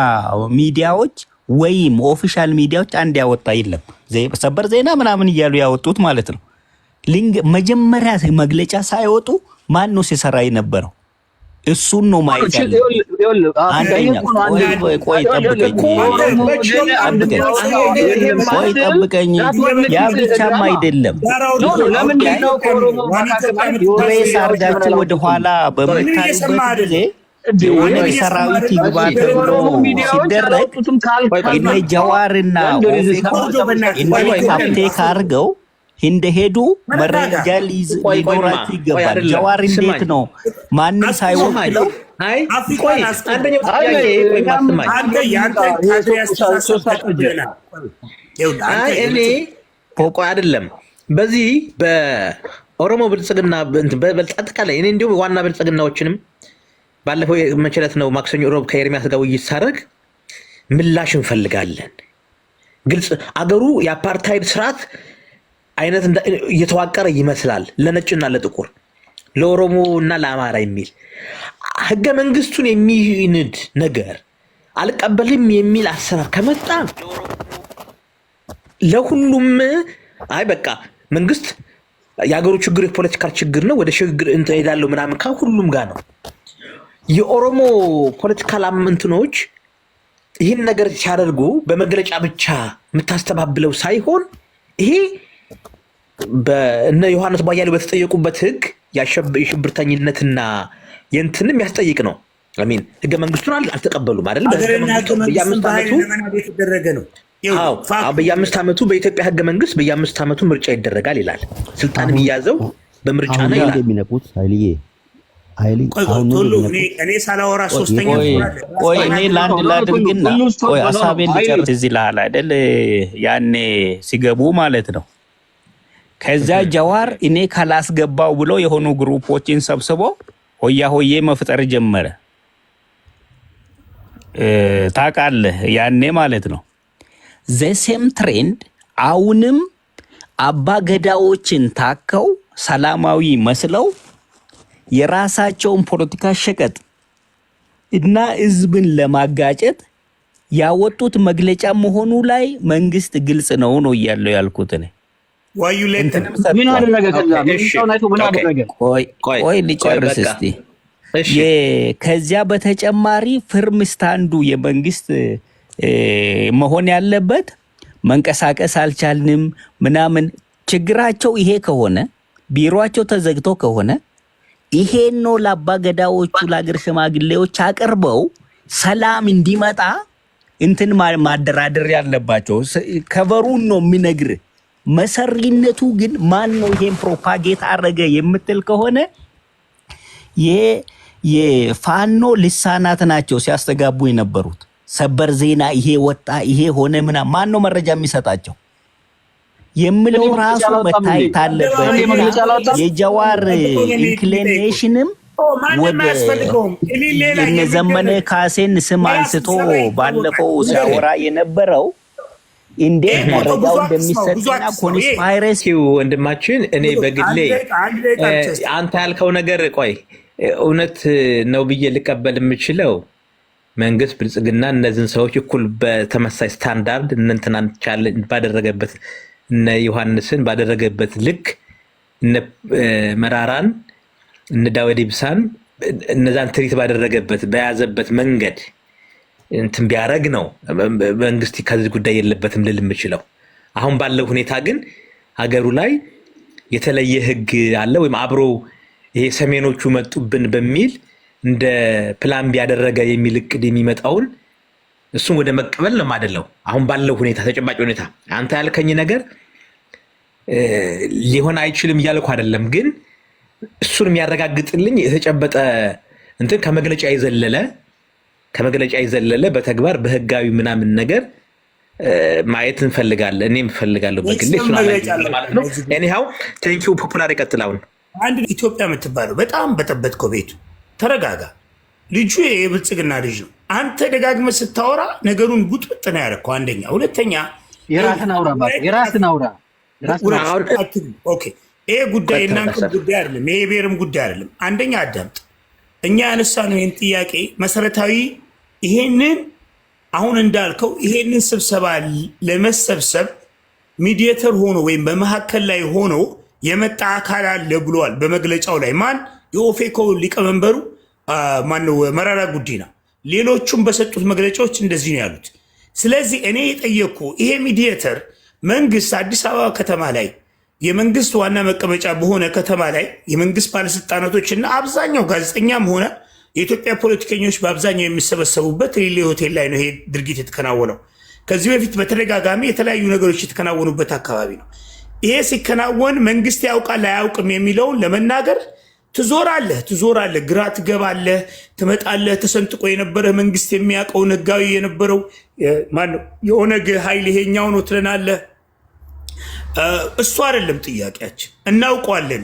ሚዲያዎች ወይም ኦፊሻል ሚዲያዎች አንድ ያወጣ የለም። ሰበር ዜና ምናምን እያሉ ያወጡት ማለት ነው። መጀመሪያ መግለጫ ሳይወጡ ማን ነው ሲሰራ የነበረው? እሱን ነው ማየት ያለ። አንደኛ ቆይ ጠብቀኝ። ያ ብቻም አይደለም። ሬስ አርጋችሁ ወደኋላ በምታዩበት ጊዜ የኦነግ ሰራዊት ይግባ ተብሎ ሲደረግ እነ ጀዋርና ኦፌኮ እነ ካፕቴክ አድርገው እንደሄዱ መረጃ ሊኖራችሁ ይገባል። ጀዋር እንዴት ነው ማንም ሳይወክለው አይደለም። በዚህ በኦሮሞ ብልጽግና አጠቃላይ እኔ እንዲሁም ዋና ብልጽግናዎችንም ባለፈው መቸለት ነው ማክሰኞ ሮብ ከኤርሚያስ ጋር ውይይት ሳደርግ ምላሽ እንፈልጋለን። ግልጽ አገሩ የአፓርታይድ ስርዓት አይነት እየተዋቀረ ይመስላል፣ ለነጭና ለጥቁር፣ ለኦሮሞ እና ለአማራ የሚል ህገ መንግስቱን የሚንድ ነገር አልቀበልም የሚል አሰራር ከመጣ ለሁሉም አይ በቃ መንግስት የሀገሩ ችግር የፖለቲካል ችግር ነው፣ ወደ ሽግግር እንሄዳለሁ ምናምን ከሁሉም ጋር ነው። የኦሮሞ ፖለቲካል እንትኖች ይህን ነገር ሲያደርጉ በመግለጫ ብቻ የምታስተባብለው ሳይሆን ይሄ በእነ ዮሐንስ ቧያሌው በተጠየቁበት ህግ የሽብርተኝነትና የእንትንም ያስጠይቅ ነው። አሚን ህገ መንግስቱን አልተቀበሉም አይደል? በየ5 ዓመቱ በኢትዮጵያ ህገ መንግስት በየ5 ዓመቱ ምርጫ ይደረጋል ይላል። ስልጣን የሚያዘው በምርጫ ነው ይላል። እኔ ሳላወራ ሶስተኛ ቆይ እኔ ላንድ ላድርግና ቆይ ሀሳቤን ልጨርስ። እዚህ ላል አይደል ያኔ ሲገቡ ማለት ነው። ከዛ ጀዋር እኔ ካላስገባው ብሎ የሆኑ ግሩፖችን ሰብስቦ ሆያ ሆዬ መፍጠር ጀመረ። ታውቃለህ ያኔ ማለት ነው። ዘሴም ትሬንድ አሁንም አባ ገዳዎችን ታከው ሰላማዊ መስለው የራሳቸውን ፖለቲካ ሸቀጥ እና ህዝብን ለማጋጨት ያወጡት መግለጫ መሆኑ ላይ መንግስት ግልጽ ነው እያለው ያልኩት እኔ። ምን አደረገ? ቆይ ልጨርስ እስቲ። ከዚያ በተጨማሪ ፍርም ስታንዱ የመንግስት መሆን ያለበት መንቀሳቀስ አልቻልንም ምናምን። ችግራቸው ይሄ ከሆነ ቢሮአቸው ተዘግቶ ከሆነ ይሄን ነው ለአባ ገዳዎቹ ለአገር ሽማግሌዎች አቅርበው ሰላም እንዲመጣ እንትን ማደራደር ያለባቸው። ከበሩን ነው የሚነግር። መሰሪነቱ ግን ማን ነው ይሄን ፕሮፓጌት አረገ የምትል ከሆነ የፋኖ ልሳናት ናቸው ሲያስተጋቡ የነበሩት። ሰበር ዜና ይሄ ወጣ ይሄ ሆነ ምናምን ማን ነው መረጃ የሚሰጣቸው የምለው ራሱ መታየት አለበት። የጀዋር ኢንክሊኔሽንም ወደ ዘመነ ካሴን ስም አንስቶ ባለፈው ሲያወራ የነበረው እንዴት መረጃው እንደሚሰጥና ኮንስፓይረሲ ወንድማችን እኔ በግሌ አንተ ያልከው ነገር ቆይ እውነት ነው ብዬ ልቀበል የምችለው መንግስት ብልጽግና እነዚህን ሰዎች እኩል በተመሳይ ስታንዳርድ እንንትናን ባደረገበት እነ ዮሐንስን ባደረገበት ልክ እነ መራራን እነ ዳውድ ኢብሳን እነዛን ትሪት ባደረገበት በያዘበት መንገድ እንትን ቢያረግ ነው መንግስት ከዚህ ጉዳይ የለበትም ልል የምችለው። አሁን ባለው ሁኔታ ግን ሀገሩ ላይ የተለየ ህግ አለ ወይም አብሮ ይሄ ሰሜኖቹ መጡብን በሚል እንደ ፕላን ቢያደረገ የሚል እቅድ የሚመጣውን እሱን ወደ መቀበል ነው ማደለው። አሁን ባለው ሁኔታ ተጨባጭ ሁኔታ አንተ ያልከኝ ነገር ሊሆን አይችልም እያልኩ አይደለም፣ ግን እሱን የሚያረጋግጥልኝ የተጨበጠ እንትን ከመግለጫ የዘለለ በተግባር በህጋዊ ምናምን ነገር ማየት እንፈልጋለን። እኔም እፈልጋለሁ በግሌ እሱን ማለት ነው። ኤኒሃው ቴንኪው ፖፑላር ይቀጥላውን። አንድ ኢትዮጵያ የምትባለው በጣም በጠበጥከው ቤቱ ተረጋጋ። ልጁ የብልጽግና ልጅ ነው። አንተ ደጋግመህ ስታወራ ነገሩን ጉጥብጥ ነው ያደረከው። አንደኛ፣ ሁለተኛ የራስን አውራ። ኦኬ፣ ይሄ ጉዳይ እናንተ ጉዳይ አይደለም፣ ይሄ ብሔርም ጉዳይ አይደለም። አንደኛ አዳምጥ። እኛ ያነሳነው ይህን ጥያቄ መሰረታዊ ይሄንን አሁን እንዳልከው ይሄንን ስብሰባ ለመሰብሰብ ሚዲየተር ሆኖ ወይም በመካከል ላይ ሆኖ የመጣ አካል አለ ብሏል በመግለጫው ላይ። ማን? የኦፌኮ ሊቀመንበሩ ማነው? መራራ ጉዲና። ሌሎቹም በሰጡት መግለጫዎች እንደዚህ ነው ያሉት። ስለዚህ እኔ የጠየቅኩ ይሄ ሚዲየተር መንግስት አዲስ አበባ ከተማ ላይ የመንግስት ዋና መቀመጫ በሆነ ከተማ ላይ የመንግስት ባለስልጣናቶች እና አብዛኛው ጋዜጠኛም ሆነ የኢትዮጵያ ፖለቲከኞች በአብዛኛው የሚሰበሰቡበት ሪሌ ሆቴል ላይ ነው ይሄ ድርጊት የተከናወነው። ከዚህ በፊት በተደጋጋሚ የተለያዩ ነገሮች የተከናወኑበት አካባቢ ነው። ይሄ ሲከናወን መንግስት ያውቃል አያውቅም የሚለውን ለመናገር ትዞራለህ፣ ግራ ትገባለህ፣ ትመጣለህ። ተሰንጥቆ የነበረ መንግስት የሚያውቀውን ህጋዊ የነበረው ማነው የኦነግ ኃይል ይሄኛው ነው ትለናለህ። እሱ አይደለም ጥያቄያችን፣ እናውቀዋለን።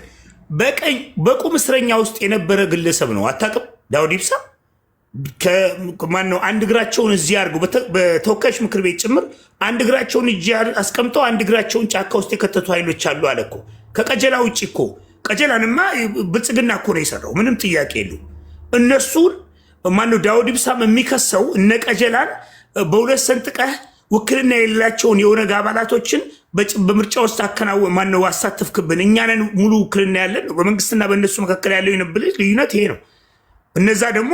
በቁም እስረኛ ውስጥ የነበረ ግለሰብ ነው። አታውቅም? ዳውድ ኢብሳ ማነው አንድ እግራቸውን እዚህ አድርገው በተወካዮች ምክር ቤት ጭምር አንድ እግራቸውን እጅ አስቀምጠው አንድ እግራቸውን ጫካ ውስጥ የከተቱ ኃይሎች አሉ አለ እኮ። ከቀጀላ ውጭ እኮ ቀጀላንማ ብልጽግና እኮ ነው የሰራው፣ ምንም ጥያቄ የለው። እነሱን ማነው ዳውድ ኢብሳም የሚከሰው እነ ቀጀላን በሁለት ሰንጥቀህ ውክልና የሌላቸውን የኦነግ አባላቶችን በምርጫ ውስጥ ማነው አሳተፍክብን? እኛ ነን ሙሉ ውክልና ያለን ነው። በመንግስትና በእነሱ መካከል ያለው ልዩነት ይሄ ነው። እነዛ ደግሞ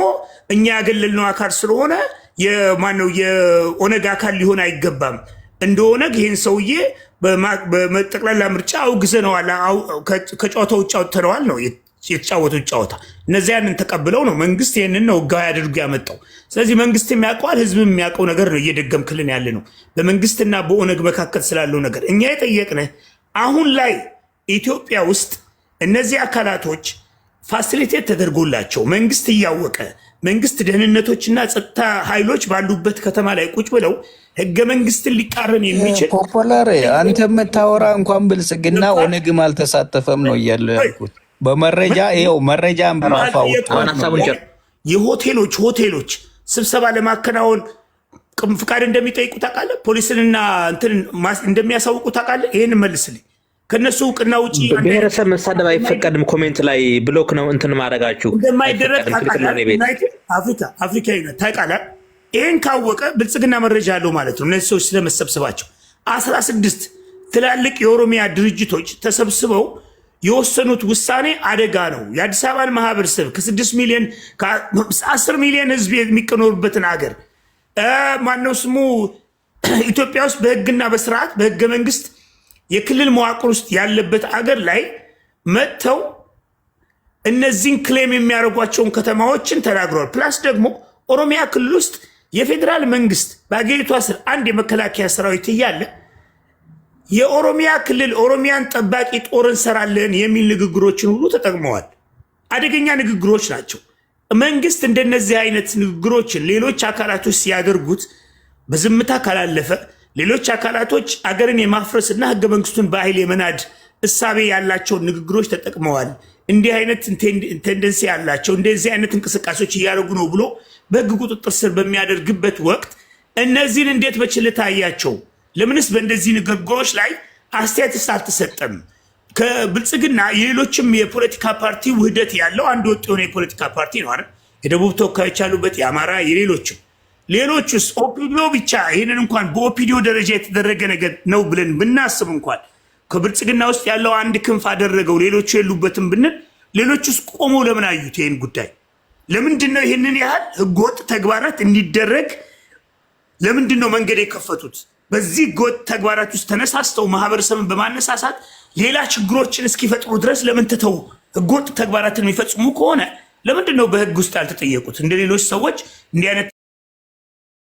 እኛ ያገለልነው አካል ስለሆነ የማነው የኦነግ አካል ሊሆን አይገባም። እንደ ኦነግ ይህን ሰውዬ በጠቅላላ ምርጫ አውግዘነዋል፣ ከጨዋታ ውጭ አውጥተነዋል ነው የተጫወቱት ጨዋታ። እነዚያ ያንን ተቀብለው ነው መንግስት ይህንን ነው ህጋዊ አድርጎ ያመጣው። ስለዚህ መንግስት የሚያውቀዋል፣ ህዝብ የሚያውቀው ነገር ነው እየደገምክልን ያለ ነው በመንግስትና በኦነግ መካከል ስላለው ነገር። እኛ የጠየቅንህ አሁን ላይ ኢትዮጵያ ውስጥ እነዚህ አካላቶች ፋሲሊቴት ተደርጎላቸው መንግስት እያወቀ መንግስት ደህንነቶችና ጸጥታ ኃይሎች ባሉበት ከተማ ላይ ቁጭ ብለው ህገ መንግስትን ሊቃረን የሚችል ፖፑላር አንተ የምታወራ እንኳን ብልጽግና ኦነግም አልተሳተፈም ነው እያለ ያልኩት። በመረጃ ይኸው መረጃ የሆቴሎች ስብሰባ ለማከናወን ፍቃድ እንደሚጠይቁ ታውቃለህ? ፖሊስንና እንትን እንደሚያሳውቁ ታውቃለህ? ይህን መልስልኝ። ከነሱ እውቅና ውጭ ብሔረሰብ መሳደብ አይፈቀድም። ኮሜንት ላይ ብሎክ ነው እንትን ማድረጋችሁ እንደማይደረግ አፍሪካ ታውቃለህ? ይህን ካወቀ ብልጽግና መረጃ አለው ማለት ነው። እነዚህ ሰዎች ስለመሰብሰባቸው 16 ትላልቅ የኦሮሚያ ድርጅቶች ተሰብስበው የወሰኑት ውሳኔ አደጋ ነው። የአዲስ አበባን ማህበረሰብ ከ6 ሚሊዮን 10 ሚሊዮን ህዝብ የሚቀኖርበትን ሀገር ማነው ስሙ ኢትዮጵያ ውስጥ በህግና በስርዓት በህገ መንግስት የክልል መዋቅር ውስጥ ያለበት አገር ላይ መጥተው እነዚህን ክሌም የሚያደርጓቸውን ከተማዎችን ተናግረዋል። ፕላስ ደግሞ ኦሮሚያ ክልል ውስጥ የፌዴራል መንግስት በአገሪቷ ስር አንድ የመከላከያ ሰራዊት እያለ የኦሮሚያ ክልል ኦሮሚያን ጠባቂ ጦር እንሰራለን የሚል ንግግሮችን ሁሉ ተጠቅመዋል። አደገኛ ንግግሮች ናቸው። መንግስት እንደነዚህ አይነት ንግግሮችን ሌሎች አካላቶች ሲያደርጉት በዝምታ ካላለፈ ሌሎች አካላቶች አገርን የማፍረስና ህገ መንግስቱን በኃይል የመናድ እሳቤ ያላቸውን ንግግሮች ተጠቅመዋል። እንዲህ አይነት ቴንደንሲ ያላቸው እንደዚህ አይነት እንቅስቃሴዎች እያደረጉ ነው ብሎ በህግ ቁጥጥር ስር በሚያደርግበት ወቅት እነዚህን እንዴት በችልታ አያቸው? ለምንስ በእንደዚህ ንግግሮች ላይ አስተያየትስ አልተሰጠም? ከብልጽግና የሌሎችም የፖለቲካ ፓርቲ ውህደት ያለው አንድ ወጥ የሆነ የፖለቲካ ፓርቲ ነው አይደል? የደቡብ ተወካዮች ያሉበት፣ የአማራ፣ የሌሎችም ሌሎችስ ኦፒዲዮ ብቻ ይህንን እንኳን በኦፒዲዮ ደረጃ የተደረገ ነገር ነው ብለን ብናስብ እንኳን ከብልጽግና ውስጥ ያለው አንድ ክንፍ አደረገው ሌሎቹ የሉበትም ብንል ሌሎቹስ ቆሞ ለምን አዩት? ይህን ጉዳይ ለምንድን ነው ይህንን ያህል ህገወጥ ተግባራት እንዲደረግ ለምንድን ነው መንገድ የከፈቱት? በዚህ ህገወጥ ተግባራት ውስጥ ተነሳስተው ማህበረሰብን በማነሳሳት ሌላ ችግሮችን እስኪፈጥሩ ድረስ ለምን ትተው ህገወጥ ተግባራትን የሚፈጽሙ ከሆነ ለምንድን ነው በህግ ውስጥ ያልተጠየቁት? እንደ ሌሎች ሰዎች እንዲህ አይነት